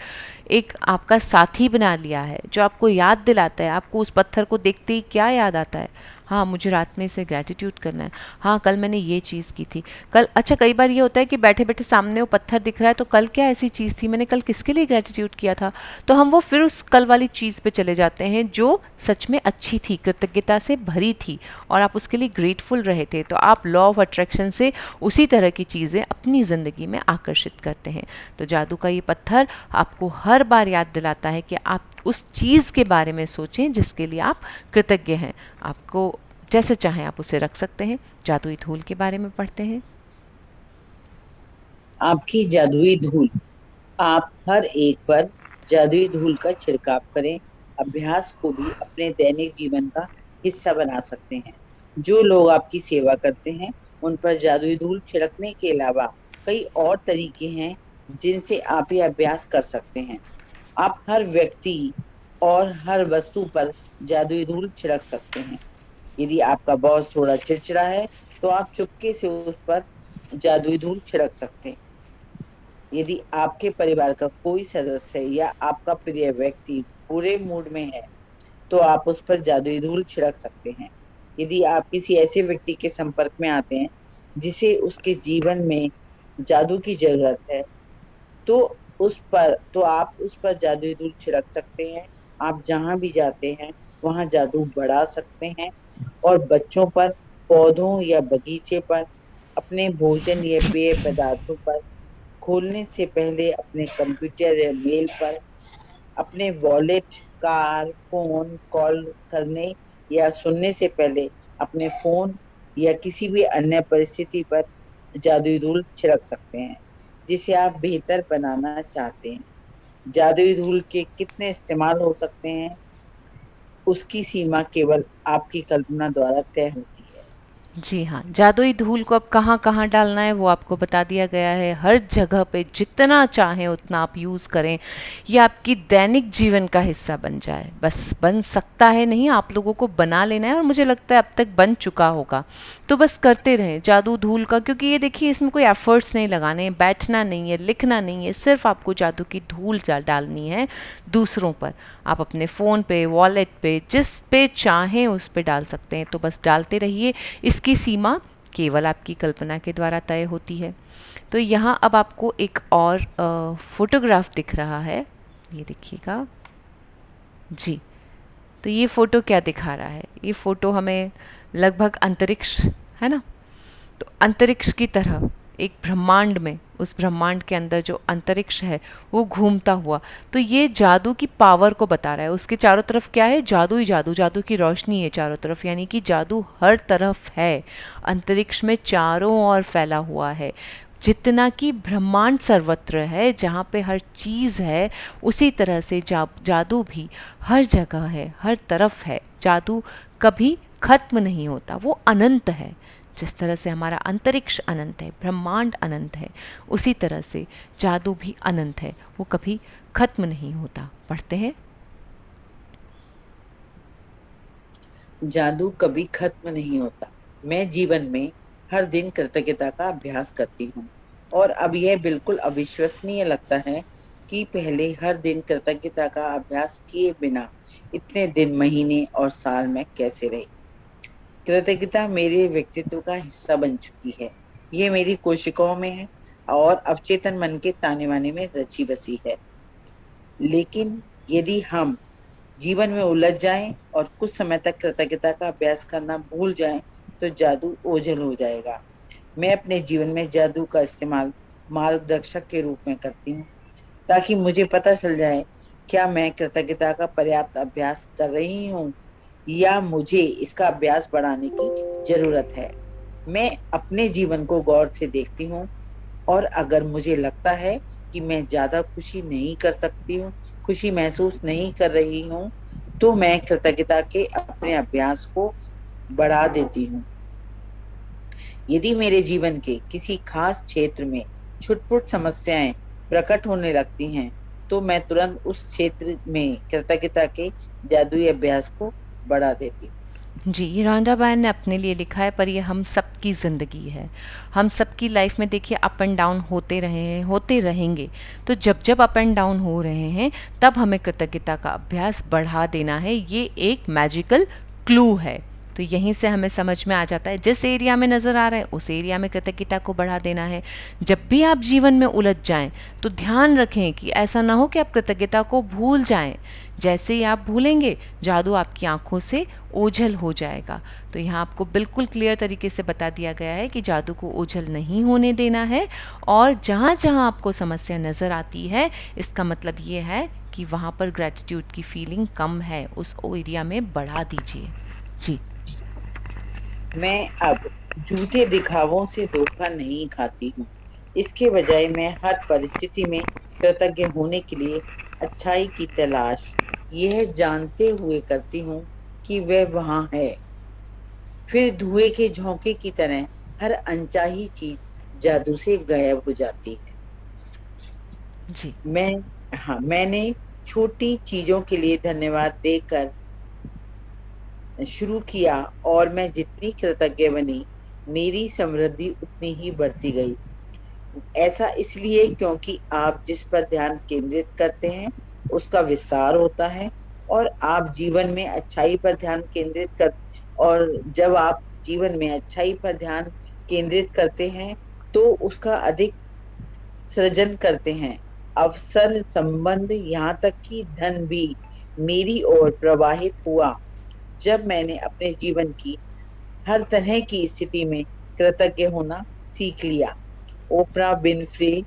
B: एक आपका साथी बना लिया है, जो आपको याद दिलाता है। आपको उस पत्थर को देखते ही क्या याद आता है? हाँ, मुझे रात में इसे ग्रैटिट्यूड करना है। हाँ, कल मैंने ये चीज़ की थी। कल अच्छा, कई बार ये होता है कि बैठे बैठे सामने वो पत्थर दिख रहा है, तो कल क्या ऐसी चीज़ थी, मैंने कल किसके लिए ग्रैटिट्यूड किया था, तो हम वो फिर उस कल वाली चीज़ पे चले जाते हैं जो सच में अच्छी थी, कृतज्ञता से भरी थी, और आप उसके लिए ग्रेटफुल रहे थे। तो आप लॉ ऑफ अट्रैक्शन से उसी तरह की चीज़ें अपनी ज़िंदगी में आकर्षित करते हैं। तो जादू का ये पत्थर आपको हर बार याद दिलाता है कि आप उस चीज़ के बारे में सोचें जिसके लिए आप कृतज्ञ हैं। आपको जैसे चाहें आप उसे रख सकते हैं। जादुई धूल के बारे में पढ़ते हैं।
G: आपकी जादुई धूल। आप हर एक पर जादुई धूल का छिड़काव करें। अभ्यास को भी अपने दैनिक जीवन का हिस्सा बना सकते हैं। जो लोग आपकी सेवा करते हैं उन पर जादुई धूल छिड़कने के अलावा कई और तरीके हैं जिनसे आप ये अभ्यास कर सकते हैं। आप हर व्यक्ति और हर वस्तु पर जादुई धूल छिड़क सकते हैं। यदि आपका बॉस थोड़ा चिड़चिड़ा है तो आप चुपके से उस पर जादुई धूल छिड़क सकते हैं। यदि आपके परिवार का कोई सदस्य या आपका प्रिय व्यक्ति बुरे मूड में है तो आप उस पर जादुई धूल छिड़क सकते हैं। यदि आप किसी ऐसे व्यक्ति के संपर्क में आते हैं जिसे उसके जीवन में जादू की जरूरत है तो आप उस पर जादुई धूल छिड़क सकते हैं। आप जहां भी जाते हैं वहां जादू बढ़ा सकते हैं और बच्चों पर, पौधों या बगीचे पर, अपने भोजन या पेय पदार्थों पर, खोलने से पहले अपने कंप्यूटर या मेल पर, अपने वॉलेट, कार, फोन कॉल करने या सुनने से पहले अपने फोन या किसी भी अन्य परिस्थिति पर जादुई धूल छिड़क सकते हैं जिसे आप बेहतर बनाना चाहते हैं। जादुई धूल के कितने इस्तेमाल हो सकते हैं उसकी सीमा केवल आपकी कल्पना द्वारा तय होती है।
B: जी हाँ, जादुई धूल को अब कहाँ कहाँ डालना है वो आपको बता दिया गया है। हर जगह पे जितना चाहें उतना आप यूज़ करें, ये आपकी दैनिक जीवन का हिस्सा बन जाए। बस बन सकता है नहीं, आप लोगों को बना लेना है, और मुझे लगता है अब तक बन चुका होगा। तो बस करते रहें जादू धूल का, क्योंकि ये देखिए इसमें कोई एफर्ट्स नहीं लगाने हैं, बैठना नहीं है, लिखना नहीं है, सिर्फ आपको जादू की धूल डालनी है दूसरों पर। आप अपने फ़ोन पे, वॉलेट पे, जिस पे चाहें उस पे डाल सकते हैं। तो बस डालते रहिए। इसकी सीमा केवल आपकी कल्पना के द्वारा तय होती है। तो यहाँ अब आपको एक और फोटोग्राफ दिख रहा है, ये देखिएगा जी। तो ये फ़ोटो क्या दिखा रहा है? ये फ़ोटो हमें लगभग अंतरिक्ष, है ना, तो अंतरिक्ष की तरह एक ब्रह्मांड में, उस ब्रह्मांड के अंदर जो अंतरिक्ष है वो घूमता हुआ, तो ये जादू की पावर को बता रहा है। उसके चारों तरफ क्या है? जादू ही जादू, जादू की रोशनी है चारों तरफ, यानी कि जादू हर तरफ है, अंतरिक्ष में चारों ओर फैला हुआ है। जितना कि ब्रह्मांड सर्वत्र है, जहाँ पे हर चीज़ है, उसी तरह से जादू भी हर जगह है, हर तरफ है। जादू कभी खत्म नहीं होता, वो अनंत है। जिस तरह से हमारा अंतरिक्ष अनंत है, ब्रह्मांड अनंत है, उसी तरह से जादू भी अनंत है, वो कभी खत्म नहीं होता। पढ़ते हैं।
G: जादू कभी खत्म नहीं होता। मैं जीवन में हर दिन कृतज्ञता का अभ्यास करती हूँ और अब यह बिल्कुल अविश्वसनीय लगता है कि पहले हर दिन कृतज्ञता का अभ्यास किए बिना इतने दिन, महीने और साल में कैसे रही। कृतज्ञता मेरे व्यक्तित्व का हिस्सा बन चुकी है। ये मेरी कोशिकाओं में है और अवचेतन मन के ताने बाने में रची बसी है। लेकिन यदि हम जीवन में उलझ जाएं और कुछ समय तक कृतज्ञता का अभ्यास करना भूल जाएं तो जादू ओझल हो जाएगा। मैं अपने जीवन में जादू का इस्तेमाल मार्गदर्शक के रूप में करती हूँ, ताकि मुझे पता चल जाए क्या मैं कृतज्ञता का पर्याप्त अभ्यास कर रही हूँ या मुझे इसका अभ्यास बढ़ाने की जरूरत है। मैं अपने जीवन को गौर से देखती हूँ और अगर मुझे लगता है कि मैं ज्यादा खुशी नहीं कर सकती हूँ, खुशी महसूस नहीं कर रही हूँ, तो मैं कृतज्ञता के अपने अभ्यास को बढ़ा देती हूँ। यदि मेरे जीवन के किसी खास क्षेत्र में छुटपुट समस्याएं प्रकट होने लगती हैं, तो मैं तुरंत उस क्षेत्र में कृतज्ञता के जादुई अभ्यास को बढ़ा देती हूँ।
B: जी, ये रॉन्डा बायन ने अपने लिए लिखा है, पर ये हम सबकी ज़िंदगी है। हम सबकी लाइफ में देखिए अप एंड डाउन होते रहे हैं, होते रहेंगे। तो जब जब अप एंड डाउन हो रहे हैं, तब हमें कृतज्ञता का अभ्यास बढ़ा देना है। ये एक मैजिकल क्लू है। तो यहीं से हमें समझ में आ जाता है, जिस एरिया में नज़र आ रहा है उस एरिया में कृतज्ञता को बढ़ा देना है। जब भी आप जीवन में उलझ जाएं, तो ध्यान रखें कि ऐसा ना हो कि आप कृतज्ञता को भूल जाएं। जैसे ही आप भूलेंगे, जादू आपकी आंखों से ओझल हो जाएगा। तो यहाँ आपको बिल्कुल क्लियर तरीके से बता दिया गया है कि जादू को ओझल नहीं होने देना है, और जहाँ जहाँ आपको समस्या नज़र आती है, इसका मतलब ये है कि वहाँ पर ग्रैटिट्यूड की फीलिंग कम है, उस एरिया में बढ़ा दीजिए। जी।
G: मैं अब झूठे दिखावों से धोखा नहीं खाती हूँ। इसके बजाय मैं हर परिस्थिति में कृतज्ञ होने के लिए अच्छाई की तलाश यह जानते हुए करती हूँ कि वह वहां है। फिर धुएं के झोंके की तरह हर अनचाही चीज जादू से गायब हो जाती है।
B: जी।
G: मैंने छोटी चीजों के लिए धन्यवाद देकर शुरू किया और मैं जितनी कृतज्ञ बनी, मेरी समृद्धि उतनी ही बढ़ती गई। ऐसा इसलिए क्योंकि आप जिस पर ध्यान केंद्रित करते हैं उसका विस्तार होता है, और आप जीवन में अच्छाई पर ध्यान केंद्रित कर और जब आप जीवन में अच्छाई पर ध्यान केंद्रित करते हैं तो उसका अधिक सृजन करते हैं। अवसर, संबंध, यहाँ तक कि धन भी मेरी ओर प्रवाहित हुआ जब मैंने अपने जीवन की हर तरह की स्थिति में कृतज्ञ होना सीख लिया। ओपरा विनफ्रे,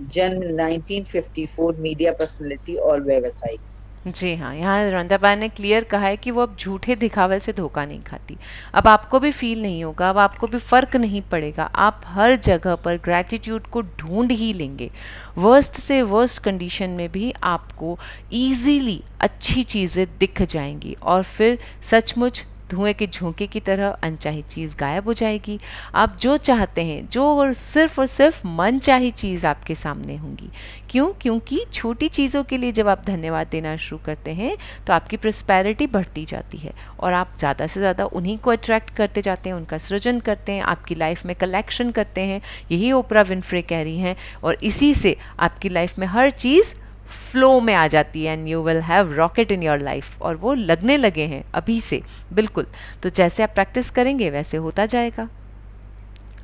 G: जन्म 1954, मीडिया पर्सनालिटी और व्यवसायी।
B: जी हाँ, यहाँ रंदाबा ने क्लियर कहा है कि वो अब झूठे दिखावे से धोखा नहीं खाती। अब आपको भी फील नहीं होगा, अब आपको भी फ़र्क नहीं पड़ेगा। आप हर जगह पर ग्रैटिट्यूड को ढूंढ ही लेंगे। वर्स्ट से वर्स्ट कंडीशन में भी आपको ईजीली अच्छी चीज़ें दिख जाएंगी, और फिर सचमुच धुएं के झोंके की तरह अनचाही चीज़ गायब हो जाएगी। आप जो चाहते हैं, जो और सिर्फ मनचाही चीज़ आपके सामने होंगी। क्यों? क्योंकि छोटी चीज़ों के लिए जब आप धन्यवाद देना शुरू करते हैं, तो आपकी प्रॉस्पेरिटी बढ़ती जाती है, और आप ज़्यादा से ज़्यादा उन्हीं को अट्रैक्ट करते जाते हैं, उनका सृजन करते हैं, आपकी लाइफ में कलेक्शन करते हैं। यही ओपरा विनफ्रे कह रही हैं, और इसी से आपकी लाइफ में हर चीज़ फ्लो में आ जाती है, and you will have rocket in your life. और वो लगने लगे हैं अभी से, बिल्कुल। तो जैसे आप प्रैक्टिस करेंगे वैसे होता जाएगा।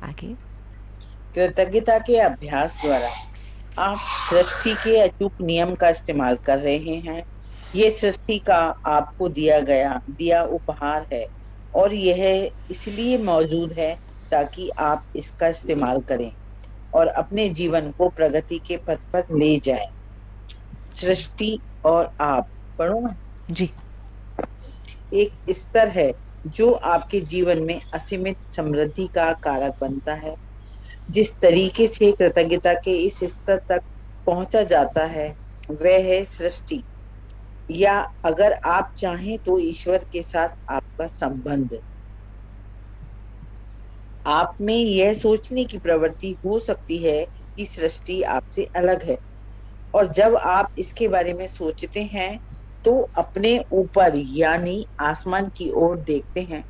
B: आगे।
G: कृतज्ञता के अभ्यास द्वारा आप सृष्टि के अचूक नियम का इस्तेमाल कर रहे हैं। ये सृष्टि का आपको दिया उपहार है, और यह इसलिए मौजूद है ताकि आप इसका इस्तेमाल करें और अपने जीवन को प्रगति के पथ पर ले जाएं। सृष्टि और आप, पढ़ो
B: जी।
G: एक स्तर है जो आपके जीवन में असीमित समृद्धि का कारक बनता है। जिस तरीके से कृतज्ञता के इस स्तर तक पहुंचा जाता है वह है सृष्टि, या अगर आप चाहें तो ईश्वर के साथ आपका संबंध। आप में यह सोचने की प्रवृत्ति हो सकती है कि सृष्टि आपसे अलग है, और जब आप इसके बारे में सोचते हैं तो अपने ऊपर यानी आसमान की ओर देखते हैं।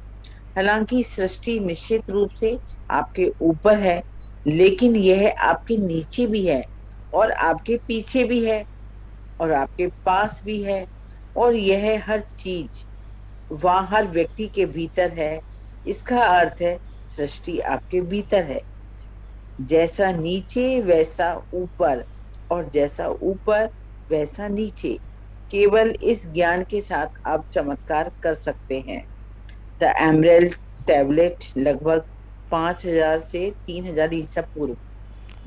G: हालांकि सृष्टि निश्चित रूप से आपके ऊपर है, लेकिन यह आपके नीचे भी है, और आपके पीछे भी है, और आपके पास भी है, और यह हर चीज वहाँ हर व्यक्ति के भीतर है। इसका अर्थ है सृष्टि आपके भीतर है। जैसा नीचे वैसा ऊपर, और जैसा ऊपर वैसा नीचे। केवल इस ज्ञान के साथ आप चमत्कार कर सकते हैं। द एमरेल्ड टैबलेट लगभग 5000 से 3000 ईसा पूर्व।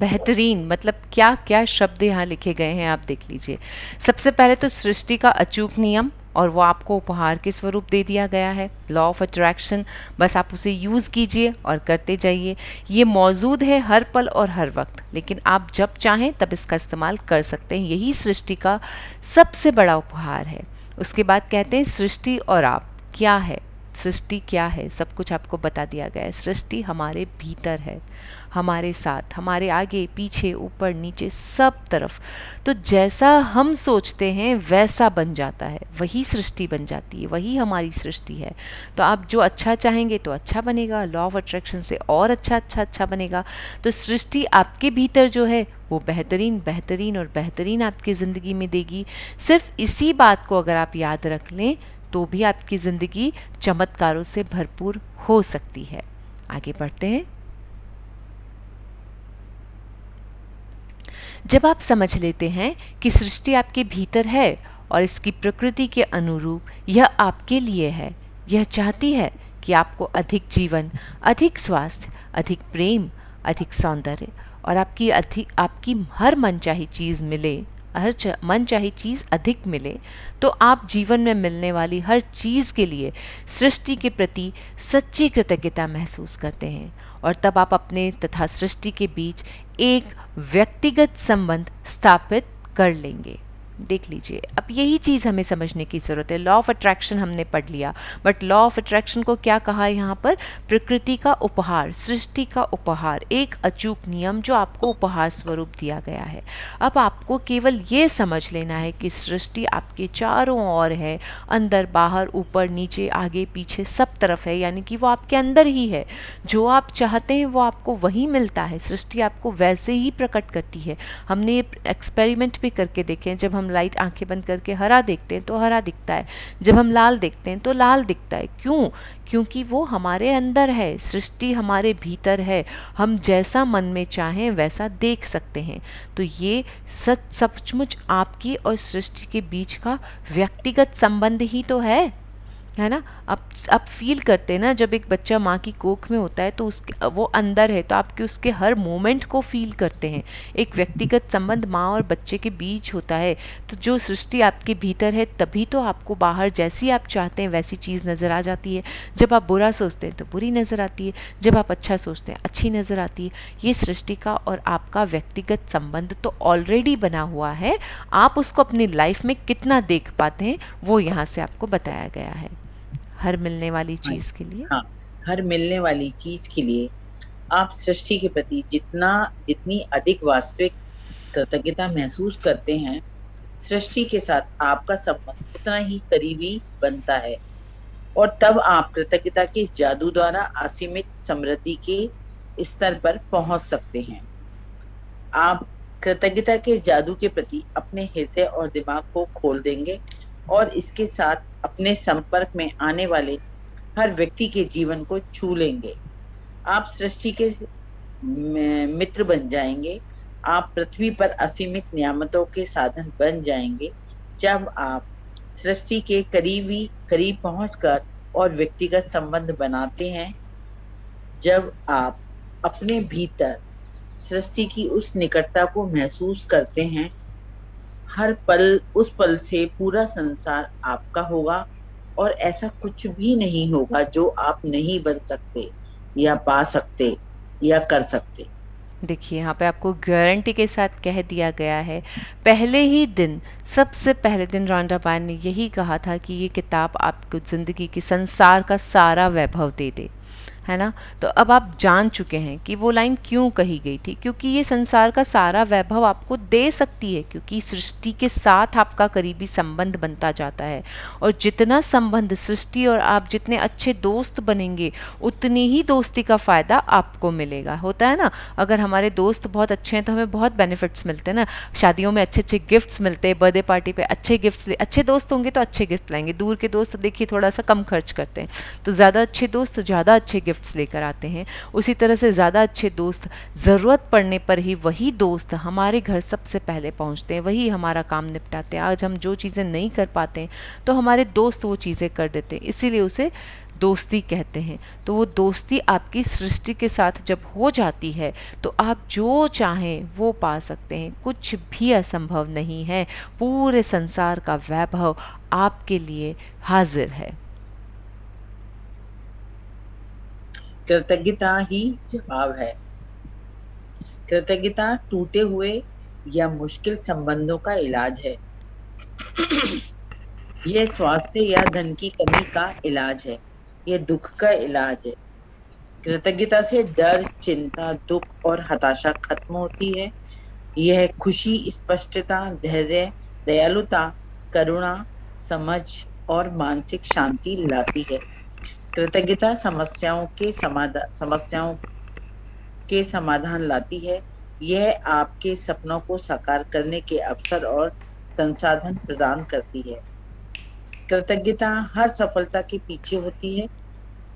B: बेहतरीन, मतलब क्या क्या शब्द यहाँ लिखे गए हैं, आप देख लीजिए। सबसे पहले तो सृष्टि का अचूक नियम, और वो आपको उपहार के स्वरूप दे दिया गया है, लॉ ऑफ अट्रैक्शन। बस आप उसे यूज़ कीजिए और करते जाइए। ये मौजूद है हर पल और हर वक्त, लेकिन आप जब चाहें तब इसका इस्तेमाल कर सकते हैं। यही सृष्टि का सबसे बड़ा उपहार है। उसके बाद कहते हैं सृष्टि और आप क्या है। सृष्टि क्या है, सब कुछ आपको बता दिया गया है। सृष्टि हमारे भीतर है, हमारे साथ, हमारे आगे पीछे ऊपर नीचे सब तरफ। तो जैसा हम सोचते हैं वैसा बन जाता है, वही सृष्टि बन जाती है, वही हमारी सृष्टि है। तो आप जो अच्छा चाहेंगे तो अच्छा बनेगा, लॉ ऑफ अट्रैक्शन से और अच्छा अच्छा अच्छा बनेगा। तो सृष्टि आपके भीतर जो है वो बेहतरीन बेहतरीन और बेहतरीन आपकी ज़िंदगी में देगी। सिर्फ इसी बात को अगर आप याद रख लें तो भी आपकी ज़िंदगी चमत्कारों से भरपूर हो सकती है। आगे बढ़ते हैं। जब आप समझ लेते हैं कि सृष्टि आपके भीतर है और इसकी प्रकृति के अनुरूप यह आपके लिए है, यह चाहती है कि आपको अधिक जीवन, अधिक स्वास्थ्य, अधिक प्रेम, अधिक सौंदर्य और आपकी हर मनचाही चीज़ मिले, हर मनचाही चीज़ अधिक मिले, तो आप जीवन में मिलने वाली हर चीज़ के लिए सृष्टि के प्रति सच्ची कृतज्ञता महसूस करते हैं। और तब आप अपने तथा सृष्टि के बीच एक व्यक्तिगत संबंध स्थापित कर लेंगे। देख लीजिए, अब यही चीज़ हमें समझने की ज़रूरत है। लॉ ऑफ अट्रैक्शन हमने पढ़ लिया, बट लॉ ऑफ अट्रैक्शन को क्या कहा यहाँ पर? प्रकृति का उपहार, सृष्टि का उपहार, एक अचूक नियम जो आपको उपहार स्वरूप दिया गया है। अब आपको केवल ये समझ लेना है कि सृष्टि आपके चारों ओर है, अंदर बाहर ऊपर नीचे आगे पीछे सब तरफ है, यानी कि वो आपके अंदर ही है। जो आप चाहते हैं वो आपको वही मिलता है, सृष्टि आपको वैसे ही प्रकट करती है। हमने ये एक्सपेरिमेंट भी करके देखे हैं। जब हम लाइट आंखें बंद करके हरा देखते हैं तो हरा दिखता है, जब हम लाल देखते हैं तो लाल दिखता है। क्यों? क्योंकि वो हमारे अंदर है, सृष्टि हमारे भीतर है। हम जैसा मन में चाहें वैसा देख सकते हैं। तो ये सचमुच आपकी और सृष्टि के बीच का व्यक्तिगत संबंध ही तो है ना। आप फील करते हैं ना, जब एक बच्चा माँ की कोख में होता है तो उसके वो अंदर है, तो आपके उसके हर मोमेंट को फील करते हैं। एक व्यक्तिगत संबंध माँ और बच्चे के बीच होता है। तो जो सृष्टि आपके भीतर है तभी तो आपको बाहर जैसी आप चाहते हैं वैसी चीज़ नज़र आ जाती है। जब आप बुरा सोचते हैं तो बुरी नज़र आती है, जब आप अच्छा सोचते हैं अच्छी नज़र आती है। ये सृष्टि का और आपका व्यक्तिगत संबंध तो ऑलरेडी बना हुआ है। आप उसको अपनी लाइफ में कितना देख पाते हैं वो यहाँ से आपको बताया गया है। हर मिलने वाली चीज के लिए,
G: हाँ, हर मिलने वाली चीज के लिए आप सृष्टि के प्रति जितनी अधिक वास्तविक कृतज्ञता महसूस करते हैं, सृष्टि के साथ आपका संबंध उतना ही करीबी बनता है। और तब आप कृतज्ञता के जादू द्वारा असीमित समृद्धि के स्तर पर पहुंच सकते हैं। आप कृतज्ञता के जादू के प्रति अपने हृदय और दिमाग को खोल देंगे और इसके साथ अपने संपर्क में आने वाले हर व्यक्ति के जीवन को छू लेंगे। आप सृष्टि के मित्र बन जाएंगे। आप पृथ्वी पर असीमित नियामतों के साधन बन जाएंगे जब आप सृष्टि के करीब पहुंचकर और व्यक्तिगत संबंध बनाते हैं। जब आप अपने भीतर सृष्टि की उस निकटता को महसूस करते हैं, हर पल उस पल से पूरा संसार आपका होगा और ऐसा कुछ भी नहीं होगा जो आप नहीं बन सकते या पा सकते या कर सकते।
B: देखिए यहाँ पे आपको गारंटी के साथ कह दिया गया है। पहले ही दिन, सबसे पहले दिन रॉन्डा बायर ने यही कहा था कि ये किताब आपको ज़िंदगी की संसार का सारा वैभव दे दे, है ना। तो अब आप जान चुके हैं कि वो लाइन क्यों कही गई थी, क्योंकि ये संसार का सारा वैभव आपको दे सकती है, क्योंकि सृष्टि के साथ आपका करीबी संबंध बनता जाता है। और जितना संबंध सृष्टि और आप जितने अच्छे दोस्त बनेंगे उतनी ही दोस्ती का फ़ायदा आपको मिलेगा। होता है ना, अगर हमारे दोस्त बहुत अच्छे हैं तो हमें बहुत बेनिफिट्स मिलते हैं ना। शादियों में अच्छे अच्छे गिफ्ट्स मिलते हैं, बर्थडे पार्टी पे अच्छे गिफ्ट्स, अच्छे दोस्त होंगे तो अच्छे गिफ्ट लाएंगे। दूर के दोस्त देखिए थोड़ा सा कम खर्च करते हैं, तो ज़्यादा अच्छे दोस्त ज़्यादा अच्छे गिफ्ट गिफ्ट्स लेकर आते हैं, उसी तरह से ज़्यादा अच्छे दोस्त ज़रूरत पड़ने पर ही वही दोस्त हमारे घर सबसे पहले पहुंचते हैं, वही हमारा काम निपटाते हैं। आज हम जो चीज़ें नहीं कर पाते हैं तो हमारे दोस्त वो चीज़ें कर देते हैं, इसीलिए उसे दोस्ती कहते हैं। तो वो दोस्ती आपकी सृष्टि के साथ जब हो जाती है तो आप जो चाहें वो पा सकते हैं, कुछ भी असंभव नहीं है। पूरे संसार का वैभव आपके लिए हाजिर है।
G: कृतज्ञता ही जवाब है। कृतज्ञता टूटे हुए या मुश्किल संबंधों का इलाज है। यह स्वास्थ्य या धन की कमी का इलाज है। यह दुख का इलाज है। कृतज्ञता से डर, चिंता, दुख और हताशा खत्म होती है। यह खुशी, स्पष्टता, धैर्य, दयालुता, करुणा, समझ और मानसिक शांति लाती है। कृतज्ञता समस्याओं के समाधान लाती है। यह आपके सपनों को साकार करने के अवसर और संसाधन प्रदान करती है। कृतज्ञता हर सफलता के पीछे होती है।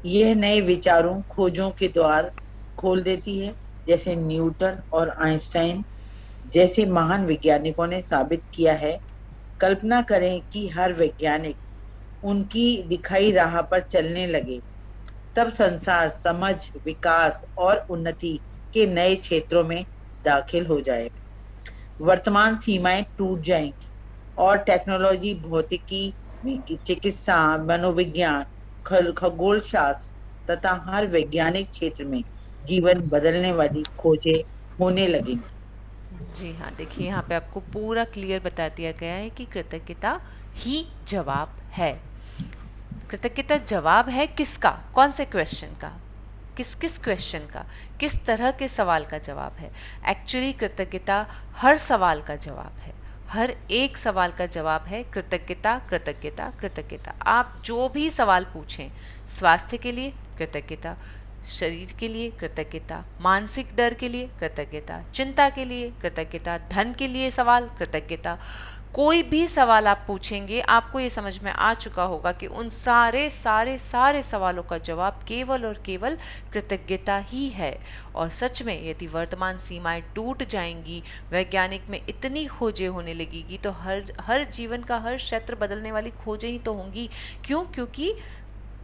G: यह नए विचारों, खोजों के द्वार खोल देती है। जैसे न्यूटन और आइंस्टाइन जैसे महान वैज्ञानिकों ने साबित किया है। कल्पना करें कि हर वैज्ञानिक उनकी दिखाई राह पर चलने लगे, तब संसार समझ, विकास और उन्नति के नए क्षेत्रों में दाखिल हो जाएगा। वर्तमान सीमाएं टूट जाएंगी और टेक्नोलॉजी, भौतिकी, चिकित्सा, मनोविज्ञान, खगोल शास्त्र तथा हर वैज्ञानिक क्षेत्र में जीवन बदलने वाली खोजें होने लगेंगी।
B: जी हाँ, देखिए यहाँ पे आपको पूरा क्लियर बता दिया गया है कि कृतज्ञता ही जवाब है। कृतज्ञता जवाब है किसका? कौन से क्वेश्चन का? किस किस क्वेश्चन का, किस तरह के सवाल का जवाब है? एक्चुअली कृतज्ञता हर सवाल का जवाब है। हर एक सवाल का जवाब है कृतज्ञता, कृतज्ञता, कृतज्ञता। आप जो भी सवाल पूछें, स्वास्थ्य के लिए कृतज्ञता, शरीर के लिए कृतज्ञता, मानसिक डर के लिए कृतज्ञता, चिंता के लिए कृतज्ञता, धन के लिए सवाल कृतज्ञता, कोई भी सवाल आप पूछेंगे आपको ये समझ में आ चुका होगा कि उन सारे सारे सारे सवालों का जवाब केवल और केवल कृतज्ञता ही है। और सच में यदि वर्तमान सीमाएं टूट जाएंगी, वैज्ञानिक में इतनी खोजें होने लगेगी, तो हर जीवन का हर क्षेत्र बदलने वाली खोजें ही तो होंगी। क्यों? क्योंकि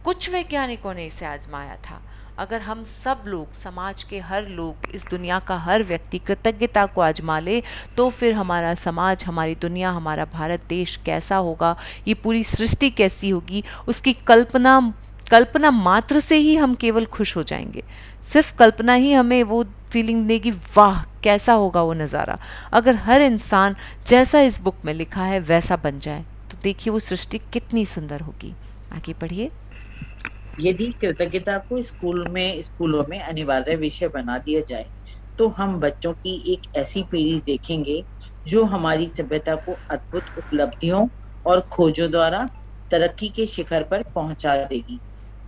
B: कुछ वैज्ञानिकों ने इसे आजमाया था। अगर हम सब लोग, समाज के हर लोग, इस दुनिया का हर व्यक्ति कृतज्ञता को आजमा ले, तो फिर हमारा समाज, हमारी दुनिया, हमारा भारत देश कैसा होगा, ये पूरी सृष्टि कैसी होगी, उसकी कल्पना मात्र से ही हम केवल खुश हो जाएंगे। सिर्फ कल्पना ही हमें वो फीलिंग देगी, वाह कैसा होगा वो नज़ारा। अगर हर इंसान जैसा इस बुक में लिखा है वैसा बन जाए, तो देखिए वो सृष्टि कितनी सुंदर होगी। आगे पढ़िए।
G: यदि कृतज्ञता को स्कूलों में अनिवार्य विषय बना दिया जाए, तो हम बच्चों की एक ऐसी पीढ़ी देखेंगे जो हमारी सभ्यता को अद्भुत उपलब्धियों और खोजों द्वारा तरक्की के शिखर पर पहुंचा देगी।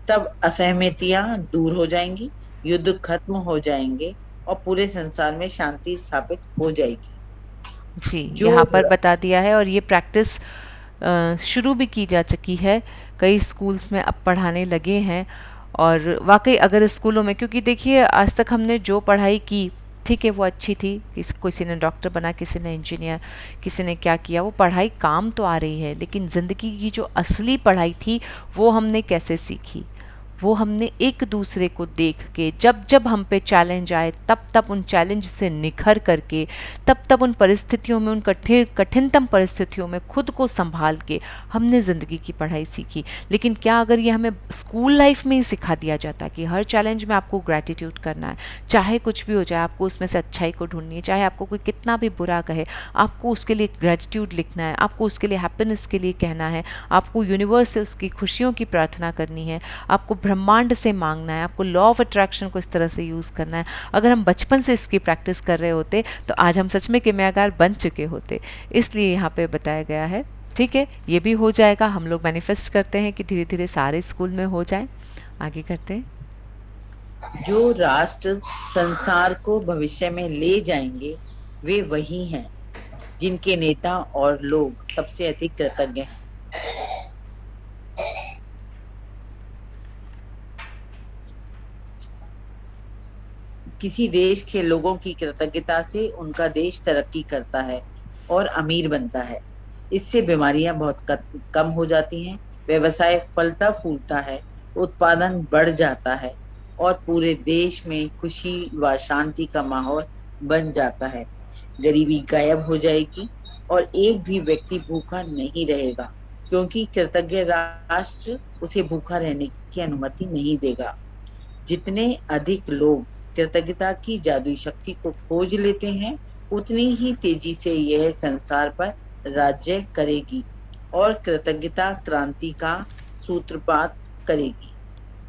G: तब असहमतियां दूर हो जाएंगी, युद्ध खत्म हो जाएंगे और पूरे संसार में शांति स्थापित हो जाएगी।
B: जी, यहाँ पर बता दिया है और ये प्रैक्टिस शुरू भी की जा चुकी है। कई स्कूल्स में अब पढ़ाने लगे हैं। और वाकई अगर स्कूलों में, क्योंकि देखिए आज तक हमने जो पढ़ाई की, ठीक है वो अच्छी थी, किसी ने डॉक्टर बना, किसी ने इंजीनियर, किसी ने क्या किया, वो पढ़ाई काम तो आ रही है, लेकिन ज़िंदगी की जो असली पढ़ाई थी वो हमने कैसे सीखी? वो हमने एक दूसरे को देख के, जब जब हम पे चैलेंज आए तब तब उन चैलेंज से निखर करके, तब तब उन परिस्थितियों में, उन कठिनतम परिस्थितियों में खुद को संभाल के हमने ज़िंदगी की पढ़ाई सीखी। लेकिन क्या अगर ये हमें स्कूल लाइफ में ही सिखा दिया जाता कि हर चैलेंज में आपको ग्रैटिट्यूड करना है, चाहे कुछ भी हो जाए आपको उसमें से अच्छाई को ढूंढनी है, चाहे आपको कोई कितना भी बुरा कहे आपको उसके लिए ग्रैटिट्यूड लिखना है, आपको उसके लिए हैप्पीनेस के लिए कहना है, आपको यूनिवर्स से उसकी खुशियों की प्रार्थना करनी है, आपको ब्रह्मांड से मांगना है, आपको लॉ ऑफ अट्रैक्शन को इस तरह से यूज़ करना है। अगर हम बचपन से इसकी प्रैक्टिस कर रहे होते तो आज हम सच में किमियागार बन चुके होते। इसलिए यहाँ पे बताया गया है। ठीक है, ये भी हो जाएगा। हम लोग मैनिफेस्ट करते हैं कि धीरे धीरे सारे स्कूल में हो जाए। आगे करते हैं।
G: जो राष्ट्र संसार को भविष्य में ले जाएंगे वे वही हैं जिनके नेता और लोग सबसे अधिक कृतज्ञ हैं। किसी देश के लोगों की कृतज्ञता से उनका देश तरक्की करता है और अमीर बनता है। इससे बीमारियां बहुत कम हो जाती हैं, व्यवसाय फलता फूलता है, उत्पादन बढ़ जाता है और पूरे देश में खुशी व शांति का माहौल बन जाता है। गरीबी गायब हो जाएगी और एक भी व्यक्ति भूखा नहीं रहेगा, क्योंकि कृतज्ञ राष्ट्र उसे भूखा रहने की अनुमति नहीं देगा। जितने अधिक लोग कृतज्ञता की जादुई शक्ति को खोज लेते हैं, उतनी ही तेजी से यह संसार पर राज्य करेगी और कृतज्ञता क्रांति का सूत्रपात करेगी।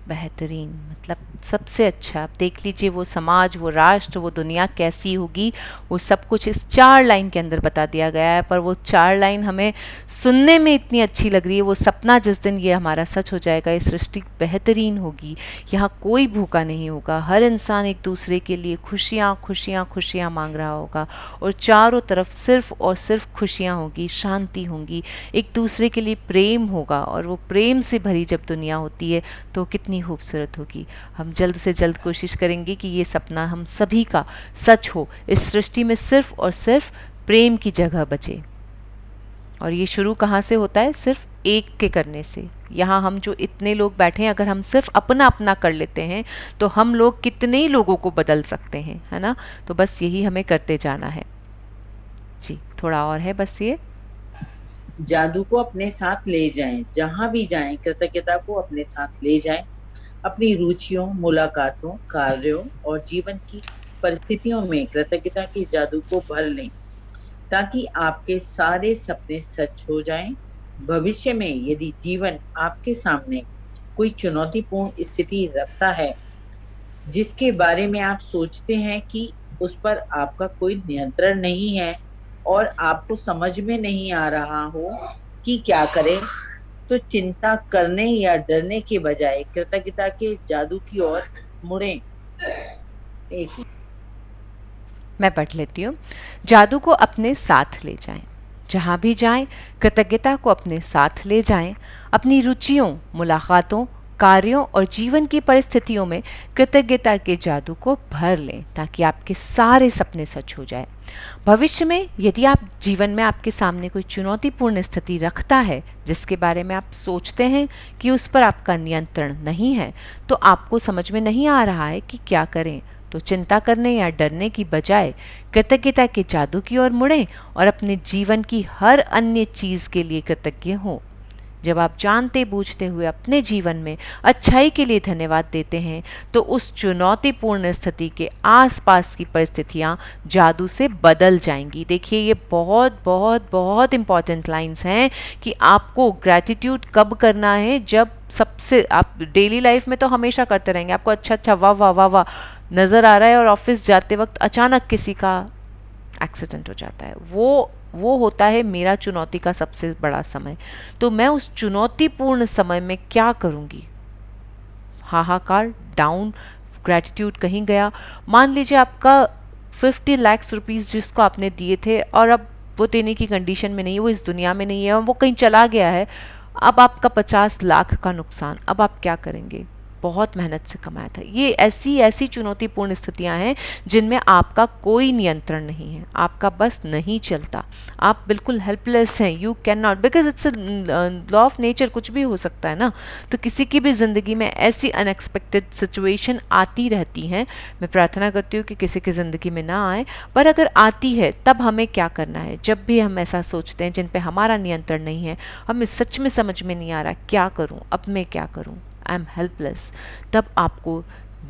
B: बेहतरीन, मतलब सबसे अच्छा। आप देख लीजिए वो समाज, वो राष्ट्र, वो दुनिया कैसी होगी, वो सब कुछ इस 4 लाइन के अंदर बता दिया गया है। पर वो 4 लाइन हमें सुनने में इतनी अच्छी लग रही है। वो सपना जिस दिन ये हमारा सच हो जाएगा, ये सृष्टि बेहतरीन होगी, यहाँ कोई भूखा नहीं होगा, हर इंसान एक दूसरे के लिए खुशियाँ खुशियाँ खुशियाँ मांग रहा होगा और चारों तरफ सिर्फ और सिर्फ खुशियाँ होगी, शांति होंगी, एक दूसरे के लिए प्रेम होगा। और वो प्रेम से भरी जब दुनिया होती है तो कितनी खूबसूरत होगी। हम जल्द से जल्द कोशिश करेंगे कि ये सपना हम सभी का सच हो, इस सृष्टि में सिर्फ और सिर्फ प्रेम की जगह बचे। और ये शुरू कहाँ से होता है? सिर्फ एक के करने से। यहाँ हम जो इतने लोग बैठे हैं, अगर हम सिर्फ अपना अपना कर लेते हैं तो हम लोग कितने ही लोगों को बदल सकते हैं, है ना? तो बस यही हमें करते जाना है। जी, थोड़ा और है बस ये।
G: जादू को अपने साथ ले जाएं, जहां भी जाएं कृतज्ञता को अपने साथ ले जाएं। अपनी रुचियों, मुलाकातों, कार्यों और जीवन की परिस्थितियों में कृतज्ञता के जादू को भर लें, ताकि आपके सारे सपने सच हो जाएं। भविष्य में यदि जीवन आपके सामने कोई चुनौतीपूर्ण स्थिति रखता है, जिसके बारे में आप सोचते हैं कि उस पर आपका कोई नियंत्रण नहीं है और आपको समझ में नहीं आ रहा हो कि क्या करें, तो चिंता करने या डरने के बजाय कृतज्ञता के जादू की ओर मुड़ें। एक
B: मैं पढ़ लेती हूँ। जादू को अपने साथ ले जाएं, जहाँ भी जाएं कृतज्ञता को अपने साथ ले जाएं। अपनी रुचियों, मुलाकातों, कार्यों और जीवन की परिस्थितियों में कृतज्ञता के जादू को भर लें, ताकि आपके सारे सपने सच हो जाए। भविष्य में यदि आप जीवन में आपके सामने कोई चुनौतीपूर्ण स्थिति रखता है, जिसके बारे में आप सोचते हैं कि उस पर आपका नियंत्रण नहीं है, तो आपको समझ में नहीं आ रहा है कि क्या करें, तो चिंता करने या डरने की बजाय कृतज्ञता के जादू की ओर मुड़ें और अपने जीवन की हर अन्य चीज़ के लिए कृतज्ञ हों। जब आप जानते बूझते हुए अपने जीवन में अच्छाई के लिए धन्यवाद देते हैं, तो उस चुनौतीपूर्ण स्थिति के आसपास की परिस्थितियां जादू से बदल जाएंगी। देखिए, ये बहुत बहुत बहुत इम्पॉर्टेंट लाइंस हैं कि आपको ग्रैटिट्यूड कब करना है। जब सबसे आप डेली लाइफ में तो हमेशा करते रहेंगे, आपको अच्छा अच्छा वाह वाह वाह वाह नज़र आ रहा है और ऑफिस जाते वक्त अचानक किसी का एक्सीडेंट हो जाता है, वो होता है मेरा चुनौती का सबसे बड़ा समय। तो मैं उस चुनौतीपूर्ण समय में क्या करूँगी? हाहाकार, डाउन, ग्रैटिट्यूड कहीं गया। मान लीजिए आपका 50 लाख रुपीज़ जिसको आपने दिए थे और अब वो देने की कंडीशन में नहीं है, वो इस दुनिया में नहीं है और वो कहीं चला गया है। अब आपका 50 लाख का नुकसान, अब आप क्या करेंगे? बहुत मेहनत से कमाया था। ये ऐसी चुनौतीपूर्ण स्थितियां हैं जिनमें आपका कोई नियंत्रण नहीं है, आपका बस नहीं चलता, आप बिल्कुल हेल्पलेस हैं। You can not, because it's a law of nature, कुछ भी हो सकता है ना। तो किसी की भी ज़िंदगी में ऐसी अनएक्सपेक्टेड सिचुएशन आती रहती हैं। मैं प्रार्थना करती हूँ कि किसी की ज़िंदगी में ना आए, पर अगर आती है तब हमें क्या करना है? जब भी हम ऐसा सोचते हैं जिन पे हमारा नियंत्रण नहीं है, हमें सच में समझ में नहीं आ रहा क्या करूँ, अब मैं क्या करूँ, आई एम हेल्पलेस, तब आपको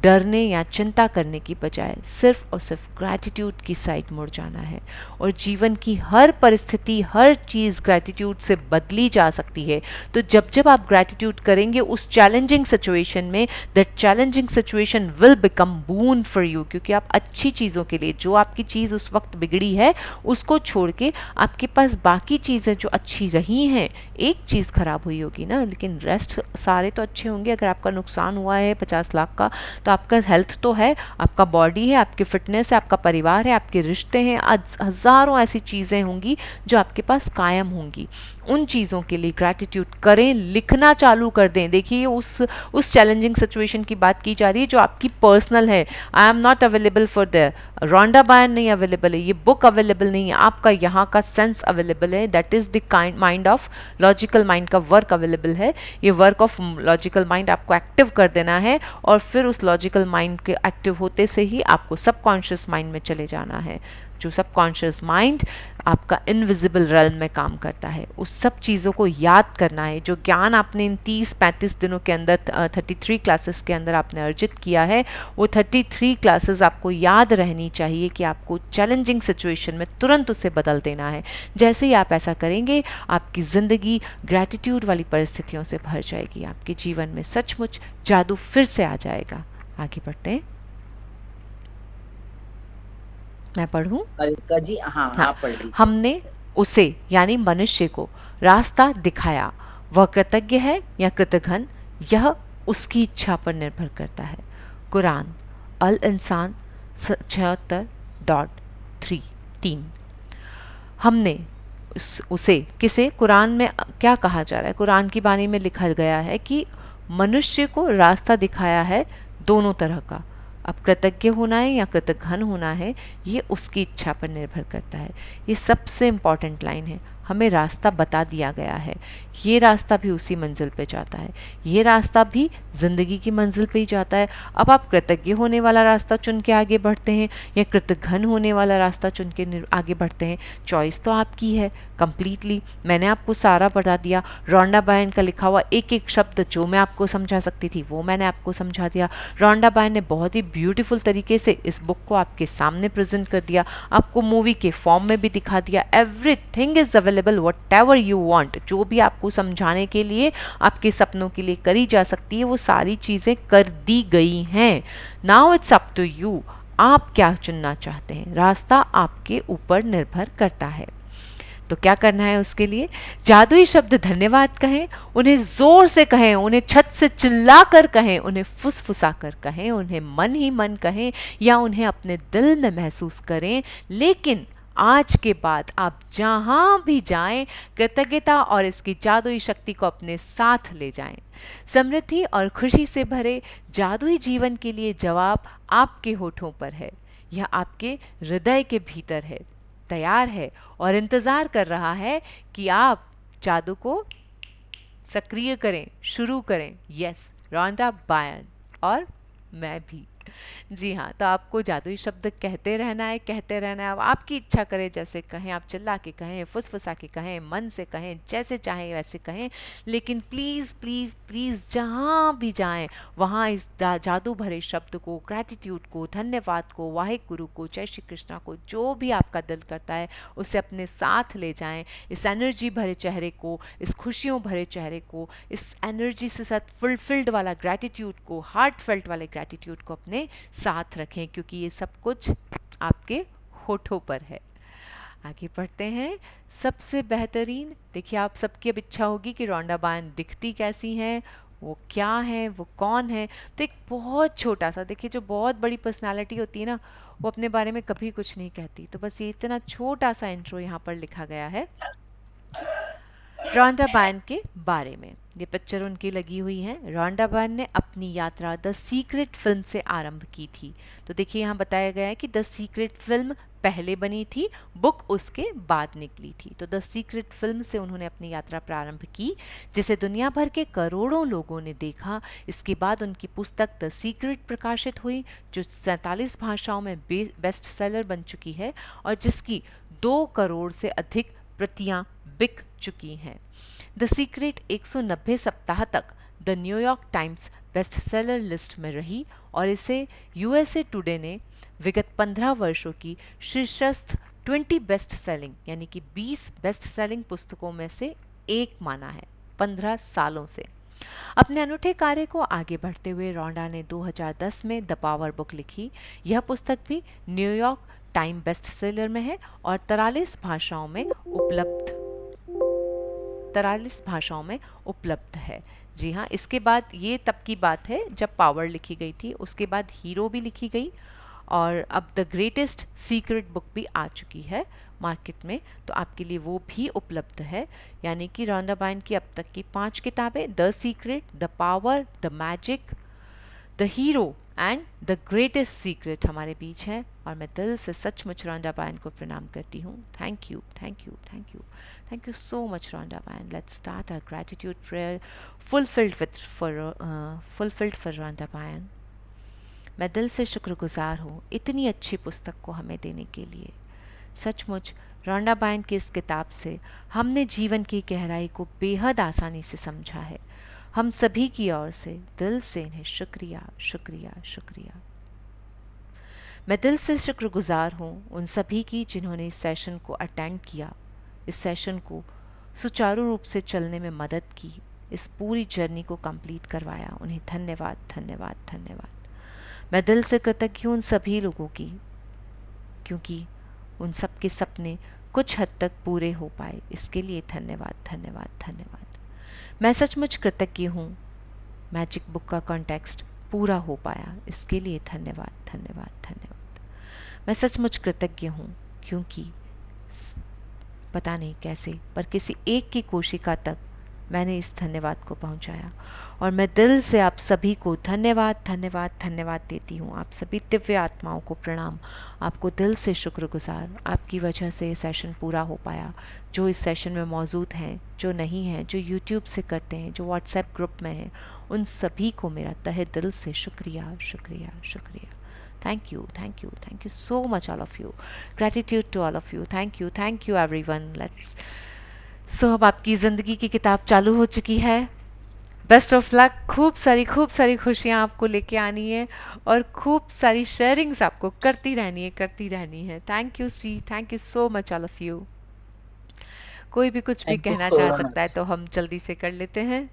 B: डरने या चिंता करने की बजाय सिर्फ और सिर्फ ग्रैटिट्यूड की साइड मुड़ जाना है। और जीवन की हर परिस्थिति, हर चीज़ ग्रैटिट्यूड से बदली जा सकती है। तो जब जब आप ग्रैटिट्यूड करेंगे उस चैलेंजिंग सिचुएशन में, that challenging situation will become boon for you, क्योंकि आप अच्छी चीज़ों के लिए, जो आपकी चीज़ उस वक्त बिगड़ी है उसको छोड़ के आपके पास बाकी चीज़ें जो अच्छी रही हैं, एक चीज़ खराब हुई होगी ना, लेकिन रेस्ट सारे तो अच्छे होंगे। अगर आपका नुकसान हुआ है 50 लाख का, तो आपका हेल्थ तो है, आपका बॉडी है, आपकी फिटनेस है, आपका परिवार है, आपके रिश्ते हैं, हज़ारों ऐसी चीज़ें होंगी जो आपके पास कायम होंगी। उन चीज़ों के लिए ग्रैटिट्यूड करें, लिखना चालू कर दें। देखिए उस चैलेंजिंग सिचुएशन की बात की जा रही है जो आपकी पर्सनल है। I am not available for the Rhonda Byrne नहीं अवेलेबल है, ये बुक अवेलेबल नहीं है, आपका यहाँ का सेंस अवेलेबल है, that is the kind mind of logical mind का वर्क अवेलेबल है। ये वर्क ऑफ लॉजिकल माइंड आपको एक्टिव कर देना है और फिर उस लॉजिकल माइंड के एक्टिव होते से ही आपको सबकॉन्शियस माइंड में चले जाना है। जो सबकॉन्शियस माइंड आपका इनविजिबल रेल्म में काम करता है, उस सब चीज़ों को याद करना है। जो ज्ञान आपने इन 30-35 दिनों के अंदर 33 क्लासेस के अंदर आपने अर्जित किया है, वो 33 क्लासेस आपको याद रहनी चाहिए कि आपको चैलेंजिंग सिचुएशन में तुरंत उसे बदल देना है। जैसे ही आप ऐसा करेंगे, आपकी ज़िंदगी ग्रैटिट्यूड वाली परिस्थितियों से भर जाएगी, आपके जीवन में सचमुच जादू फिर से आ जाएगा। आगे बढ़ते हैं, मैं पढ़ूं?
G: सारिका जी, हाँ
B: हाँ,
G: आप पढ़ लीजिए।
B: हमने उसे यानी मनुष्य को रास्ता दिखाया, वह कृतज्ञ है या कृतघ्न, यह उसकी इच्छा पर निर्भर करता है। कुरान अल इंसान 76.3। हमने उसे किसे, कुरान में क्या कहा जा रहा है? कुरान की बानी में लिखा गया है कि मनुष्य को रास्ता दिखाया है दोनों तरह का। अब कृतज्ञ होना है या कृतघ्न होना है, ये उसकी इच्छा पर निर्भर करता है। ये सबसे इम्पॉर्टेंट लाइन है। हमें रास्ता बता दिया गया है, ये रास्ता भी उसी मंजिल पे जाता है, ये रास्ता भी ज़िंदगी की मंजिल पे ही जाता है। अब आप कृतज्ञ होने वाला रास्ता चुन के आगे बढ़ते हैं या कृतघ्न होने वाला रास्ता चुन के आगे बढ़ते हैं, चॉइस तो आपकी है कम्प्लीटली। मैंने आपको सारा बता दिया, रोंडा बायन का लिखा हुआ एक एक शब्द जो मैं आपको समझा सकती थी वो मैंने आपको समझा दिया। रोंडा बायन ने बहुत ही ब्यूटीफुल तरीके से इस बुक को आपके सामने प्रेजेंट कर दिया, आपको मूवी के फॉर्म में भी दिखा दिया। Everything is available, whatever you want, जो भी आपको समझाने के लिए, आपके सपनों के लिए करी जा सकती है, वो सारी चीज़ें कर दी गई हैं। Now it's up to you, आप क्या चुनना चाहते हैं, रास्ता आपके ऊपर निर्भर करता है। तो क्या करना है उसके लिए? जादुई शब्द धन्यवाद कहें, उन्हें जोर से कहें, उन्हें छत से चिल्ला कर कहें, उन्हें फुसफुसा कर कहें, उन्हें मन ही मन कहें या उन्हें अपने दिल में महसूस करें। लेकिन आज के बाद आप जहां भी जाएं, कृतज्ञता और इसकी जादुई शक्ति को अपने साथ ले जाएं। समृद्धि और खुशी से भरे जादुई जीवन के लिए जवाब आपके होठों पर है, यह आपके हृदय के भीतर है, तैयार है और इंतज़ार कर रहा है कि आप जादू को सक्रिय करें, शुरू करें। यस, रोंडा बायन और मैं भी। जी हाँ, तो आपको जादुई शब्द कहते रहना है, कहते रहना है। अब आपकी इच्छा करे जैसे कहें, आप चिल्ला के कहें, फुसफुसा के कहें, मन से कहें, जैसे चाहें वैसे कहें। लेकिन प्लीज़ प्लीज़ प्लीज़ जहाँ भी जाएं वहाँ इस जादू भरे शब्द को, ग्रैटिट्यूड को, धन्यवाद को, वाहे गुरु को, जय श्री कृष्णा को, जो भी आपका दिल करता है उसे अपने साथ ले जाएं। इस एनर्जी भरे चेहरे को, इस खुशियों भरे चेहरे को, इस एनर्जी से साथ फुलफिल्ड वाला ग्रैटिट्यूड को, हार्ट फेल्ट वाले ग्रैटिट्यूड को अपने साथ रखें, क्योंकि ये सब कुछ आपके होठों पर है। आगे बढ़ते हैं। सबसे बेहतरीन, देखिए आप सबकी अब इच्छा होगी कि रोंडा बायन दिखती कैसी हैं, वो क्या है, वो कौन है। तो एक बहुत छोटा सा, देखिए जो बहुत बड़ी पर्सनालिटी होती है ना, वो अपने बारे में कभी कुछ नहीं कहती। तो बस ये इतना छोटा सा इंट्रो यहाँ पर लिखा गया है रोंडा बायन के बारे में। ये पिक्चर उनकी लगी हुई है। रोंडा बायन ने अपनी यात्रा द सीक्रेट फिल्म से आरंभ की थी। तो देखिए यहाँ बताया गया है कि द सीक्रेट फिल्म पहले बनी थी, बुक उसके बाद निकली थी। तो द सीक्रेट फिल्म से उन्होंने अपनी यात्रा प्रारंभ की, जिसे दुनिया भर के करोड़ों लोगों ने देखा। इसके बाद उनकी पुस्तक द सीक्रेट प्रकाशित हुई, जो 47 भाषाओं में बेस्ट सेलर बन चुकी है और जिसकी 2 करोड़ से अधिक प्रतियां बिक चुकी हैं। द सीक्रेट 190 सप्ताह तक the New York times best seller list में रही और इसे यूएसए टुडे ने विगत 15 वर्षों की शीर्षस्थ 20 बेस्ट सेलिंग यानी कि 20 बेस्ट सेलिंग पुस्तकों में से एक माना है 15 सालों से। अपने अनूठे कार्य को आगे बढ़ते हुए रोंडा ने 2010 में द पावर बुक लिखी। यह पुस्तक भी न्यूयॉर्क टाइम बेस्ट सेलर में है और 43 भाषाओं में उपलब्ध। 43 भाषाओं में उपलब्ध है। जी हाँ, इसके बाद ये तब की बात है जब पावर लिखी गई थी, उसके बाद हीरो भी लिखी गई और अब द ग्रेटेस्ट सीक्रेट बुक भी आ चुकी है मार्केट में, तो आपके लिए वो भी उपलब्ध है। यानी कि रॉन्डा बायन की अब तक की 5 किताबें, the secret, the power, the magic, the hero and the greatest secret हमारे बीच है। और मैं दिल से सचमुच रॉन्डा बायन को प्रणाम करती हूँ। Thank you, thank you, thank you, thank you so much Rhonda Byrne. Let's start our gratitude prayer fulfilled for Rhonda Byrne. मैं दिल से शुक्रगुजार हूँ इतनी अच्छी पुस्तक को हमें देने के लिए। सचमुच रॉन्डा बायन की इस किताब से हमने जीवन की गहराई को बेहद आसानी से समझा है। हम सभी की ओर से दिल से इन्हें शुक्रिया, शुक्रिया, शुक्रिया। मैं दिल से शुक्रगुजार हूँ उन सभी की जिन्होंने इस सेशन को अटेंड किया, इस सेशन को सुचारू रूप से चलने में मदद की, इस पूरी जर्नी को कंप्लीट करवाया। उन्हें धन्यवाद, धन्यवाद, धन्यवाद। मैं दिल से कृतज्ञ हूँ उन सभी लोगों की, क्योंकि उन सब के सपने कुछ हद तक पूरे हो पाए। इसके लिए धन्यवाद, धन्यवाद, धन्यवाद। मैं सचमुच कृतज्ञ हूँ मैजिक बुक का कॉन्टेक्स्ट पूरा हो पाया। इसके लिए धन्यवाद, धन्यवाद, धन्यवाद। मैं सचमुच कृतज्ञ हूँ क्योंकि पता नहीं कैसे पर किसी एक की कोशिका तक मैंने इस धन्यवाद को पहुंचाया। और मैं दिल से आप सभी को धन्यवाद, धन्यवाद, धन्यवाद देती हूँ। आप सभी दिव्य आत्माओं को प्रणाम। आपको दिल से शुक्रगुजार। आपकी वजह से ये सेशन पूरा हो पाया। जो इस सेशन में मौजूद हैं, जो नहीं हैं, जो यूट्यूब से करते हैं, जो व्हाट्सएप ग्रुप में हैं, उन सभी को मेरा तहे दिल से शुक्रिया, शुक्रिया, शुक्रिया। Thank you, thank you, thank you so much all of you. Gratitude to all of you. Thank you everyone. Let's so अब आपकी ज़िंदगी की किताब चालू हो चुकी है। Best of luck. खूब सारी खुशियाँ आपको लेके आनी है और खूब सारी शेयरिंग्स आपको करती रहनी है। Thank you see, thank you so much all of you. कोई भी कुछ भी
G: थैंक यू
B: कहना
G: सो
B: चाह सकता है
G: मच।
B: तो हम जल्दी से कर लेते हैं।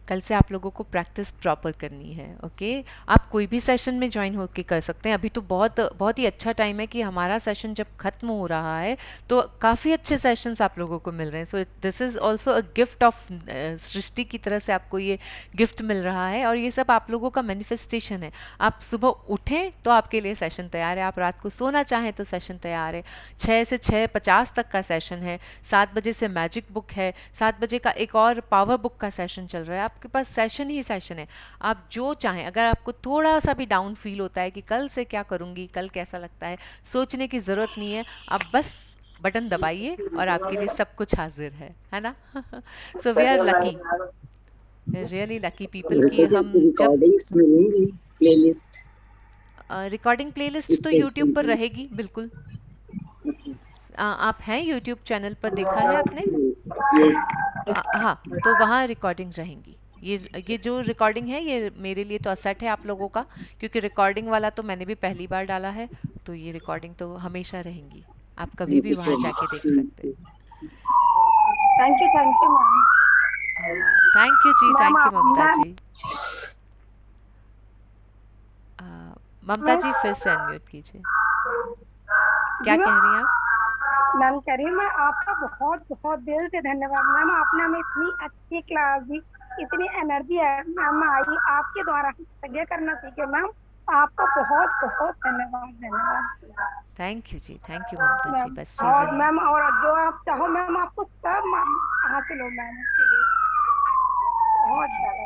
B: कल से आप लोगों को प्रैक्टिस प्रॉपर करनी है। ओके, आप कोई भी सेशन में ज्वाइन होकर कर सकते हैं। अभी तो बहुत ही अच्छा टाइम है कि हमारा सेशन जब ख़त्म हो रहा है तो काफ़ी अच्छे सेशंस आप लोगों को मिल रहे हैं। So this is also a gift of सृष्टि की तरह से आपको ये गिफ्ट मिल रहा है और ये सब आप लोगों का मैनिफेस्टेशन है। आप सुबह उठें तो आपके लिए सेशन तैयार है, आप रात को सोना चाहें तो सेशन तैयार है। 6 से 6:50 तक का सेशन है, 7 बजे से मैजिक बुक है, 7 बजे का एक और पावर बुक का सेशन चल रहा है। आपके पास सेशन ही सेशन है। आप जो चाहें, अगर आपको थोड़ा सा भी डाउन फील होता है कि कल से क्या करूँगी, कल कैसा लगता है, सोचने की ज़रूरत नहीं है। आप बस बटन दबाइए और आपके लिए सब कुछ हाजिर है ना। So we are lucky, really lucky people कि हम जब
A: रिकॉर्डिंग्स मिलेंगी, प्लेलिस्ट
B: रिकॉर्डिंग प्लेलिस्ट तो यूट्यूब पर रहेगी बिल्कुल। आप हैं यूट्यूब चैनल पर, देखा है आपने? हाँ, तो वहाँ रिकॉर्डिंग रहेंगी। ये जो रिकॉर्डिंग है ये मेरे लिए तो असट है आप लोगों का, क्योंकि रिकॉर्डिंग वाला तो मैंने भी पहली बार डाला है, तो ये रिकॉर्डिंग तो हमेशा रहेंगी। आप कभी भी वहाँ जाके देख सकते हैं।
D: Thank you ma'am.
B: Thank you ji, thank you Mamta ji. Mamta ji फिर से अनम्यूट कीजिए। क्या कह रही हैं आप?
D: मैम कह रही हूँ मैं आपका बहुत दिल से धन्यवाद मैम। आपने हमें इतनी अच्छी क्लास दी, इतनी एनर्जी है मैम आई, आपके द्वारा हम करना सीखे मैम। आपका बहुत धन्यवाद।
B: Thank you ji, thank you Mamta ji. बस
D: और मैम और जो आप चाहो मैम आपको सब हासिल हो मैम। बहुत ज्यादा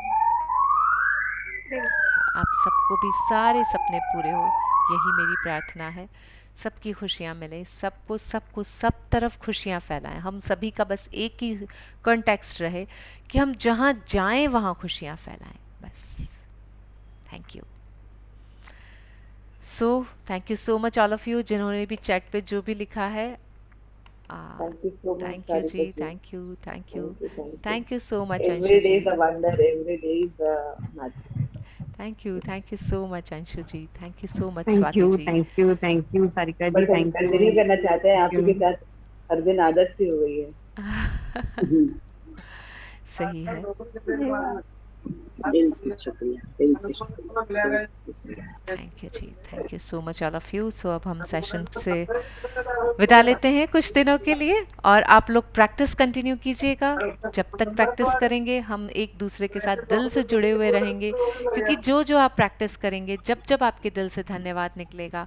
B: आप सबको भी सारे सपने पूरे हो, यही मेरी प्रार्थना है। सबकी खुशियाँ मिले, सबको सब तरफ खुशियाँ फैलाएं। हम सभी का बस एक ही कॉन्टेक्स्ट रहे कि हम जहाँ जाएं वहाँ खुशियाँ फैलाएं, बस। Thank you. So thank you so much all of you जिन्होंने भी चैट पे जो भी लिखा है। Thank you ji, thank you so much Anshu ji. Thank you so much Anshu ji, thank you so much Swati ji.
C: Thank you Sarika ji, thank you. Continue करना चाहते हैं आपके साथ, हर दिन आदत सी हो गई है।
B: सही है।
A: दिल से शुक्रिया, दिल से शुक्रिया, दिल से शुक्रिया।
B: Thank you ji, thank you so much all of you. So अब हम सेशन से विदा लेते हैं कुछ दिनों के लिए, और आप लोग प्रैक्टिस कंटिन्यू कीजिएगा। जब तक प्रैक्टिस करेंगे हम एक दूसरे के साथ दिल से जुड़े हुए रहेंगे, क्योंकि जो जो आप प्रैक्टिस करेंगे, जब जब आपके दिल से धन्यवाद निकलेगा,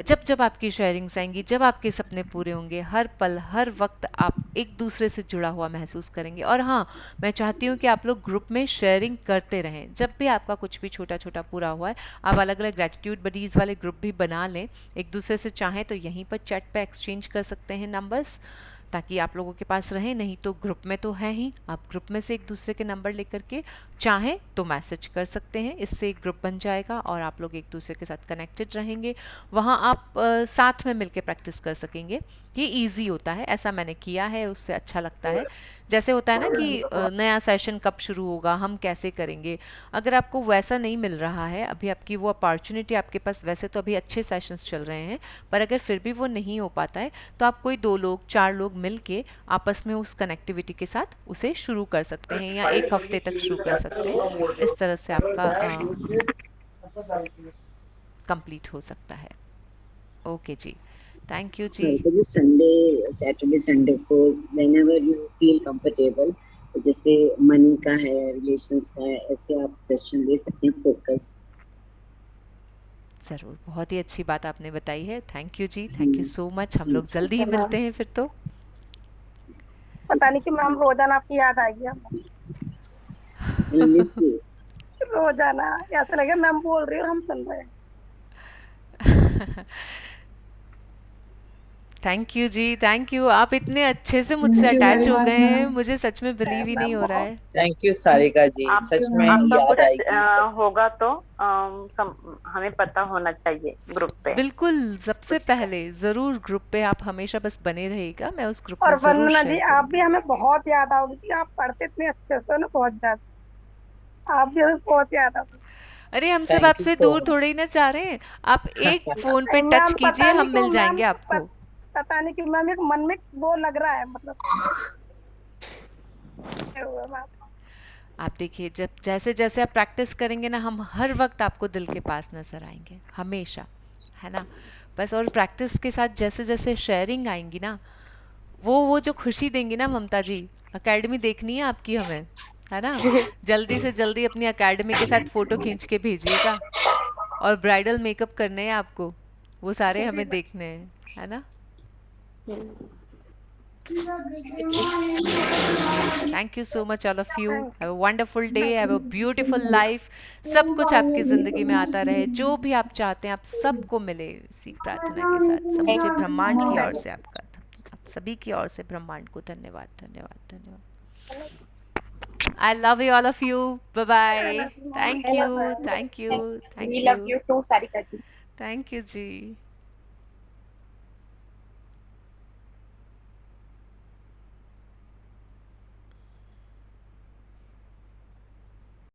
B: जब जब आपकी शेयरिंग्स आएंगी, जब आपके सपने पूरे होंगे, हर पल हर वक्त आप एक दूसरे से जुड़ा हुआ महसूस करेंगे। और हाँ, मैं चाहती हूँ कि आप लोग ग्रुप में शेयरिंग करते रहें। जब भी आपका कुछ भी छोटा छोटा पूरा हुआ है, आप अलग अलग ग्रेटिट्यूड बडीज़ वाले ग्रुप भी बना लें। एक दूसरे से चाहें तो यहीं पर चैट पे एक्सचेंज कर सकते हैं नंबर्स, ताकि आप लोगों के पास रहे। नहीं तो ग्रुप में तो है ही, आप ग्रुप में से एक दूसरे के नंबर लेकर के चाहें तो मैसेज कर सकते हैं। इससे एक ग्रुप बन जाएगा और आप लोग एक दूसरे के साथ कनेक्टेड रहेंगे। वहाँ आप साथ में मिलके प्रैक्टिस कर सकेंगे। ये इजी होता है, ऐसा मैंने किया है, उससे अच्छा लगता है। जैसे होता है ना कि नया सेशन कब शुरू होगा, हम कैसे करेंगे। अगर आपको वैसा नहीं मिल रहा है अभी, आपकी वो अपॉर्चुनिटी आपके पास, वैसे तो अभी अच्छे सेशंस चल रहे हैं, पर अगर फिर भी वो नहीं हो पाता है तो आप कोई 2 लोग 4 लोग मिल के आपस में उस कनेक्टिविटी के साथ उसे शुरू कर सकते हैं, या 1 हफ्ते तक शुरू कर सकते हैं। इस तरह से आपका कंप्लीट हो सकता है। Okay ji, thank you ji.
A: Sarika ji, Sunday, Saturday Sunday को व्हेनेवर यू फील कंफर्टेबल, जैसे मनी का है, रिलेशंस का है, ऐसे आप सेशन ले सकते हैं, फोकस।
B: ज़रूर, बहुत ही अच्छी बात आपने बताई है। Thank you ji, thank you so much. हम लोग जल्दी ही मिलते हैं फिर तो।
I: पता नहीं कि मैम रोजाना आपकी याद आएगी हमें,
A: मिस यू।
I: रोजाना ऐसा लगे मैम बोल रही है और हम सुन रहे हैं।
B: Thank you ji, thank you. आप इतने अच्छे से मुझसे
F: Thank you
B: अटैच
F: very
B: हो
F: much,
B: गए हैं,
F: ma'am.
B: मुझे सच में बिलीव ही नहीं हो रहा है।
G: थैंक यू सारिका जी,
C: आप
G: सच में
C: आपका
G: याद
C: कुछ
G: आएगी सब।
C: होगा तो हमें पता होना चाहिए ग्रुप पे।
B: बिल्कुल, सबसे पहले ज़रूर ग्रुप पे आप हमेशा बस बने रहिएगा, मैं उस ग्रुप में
I: और
B: ज़रूर
I: वंदना जी,
B: शेयर
I: आप भी
B: करूँगी।
I: हमें बहुत याद आओगी कि आप पढ़ते इतने अच्छे से ना, बहुत ज्यादा। आप भी हमें बहुत याद आओगे।
B: अरे हम सब
G: थैंक यू
B: आपसे
G: सो
B: दूर थोड़े ही ना जा रहे हैं, आप एक फ़ोन पे
I: नहीं
B: टच
I: मैम,
B: कीजिए, हम मिल जाएंगे आपको।
I: पता नहीं क्यों मैम, एक मन में वो लग रहा है, मतलब
B: आप देखिए, जब जैसे जैसे आप प्रैक्टिस करेंगे ना, हम हर वक्त आपको दिल के पास नज़र आएंगे, हमेशा, है ना। बस, और प्रैक्टिस के साथ जैसे जैसे शेयरिंग आएंगी ना, वो जो खुशी देंगी ना ममता जी, एकेडमी देखनी है आपकी हमें, है ना। जल्दी से जल्दी अपनी एकेडमी के साथ फ़ोटो खींच के भेजिएगा, और ब्राइडल मेकअप करने हैं आपको, वो सारे हमें देखने हैं, है ना। Thank you so much all of you. Have a wonderful day, have a beautiful life. सब कुछ आपकी ज़िंदगी में आता रहे, जो भी आप चाहते हैं आप सबको मिले, इसी प्रार्थना के साथ समूचे ब्रह्मांड की ओर से आप सभी की ओर से ब्रह्मांड को धन्यवाद, धन्यवाद, धन्यवाद। I love you all of you. Bye bye. Thank you, thank you,
D: We
B: thank
D: love
B: you,
D: you too, Sarika ji.
B: Thank you ji.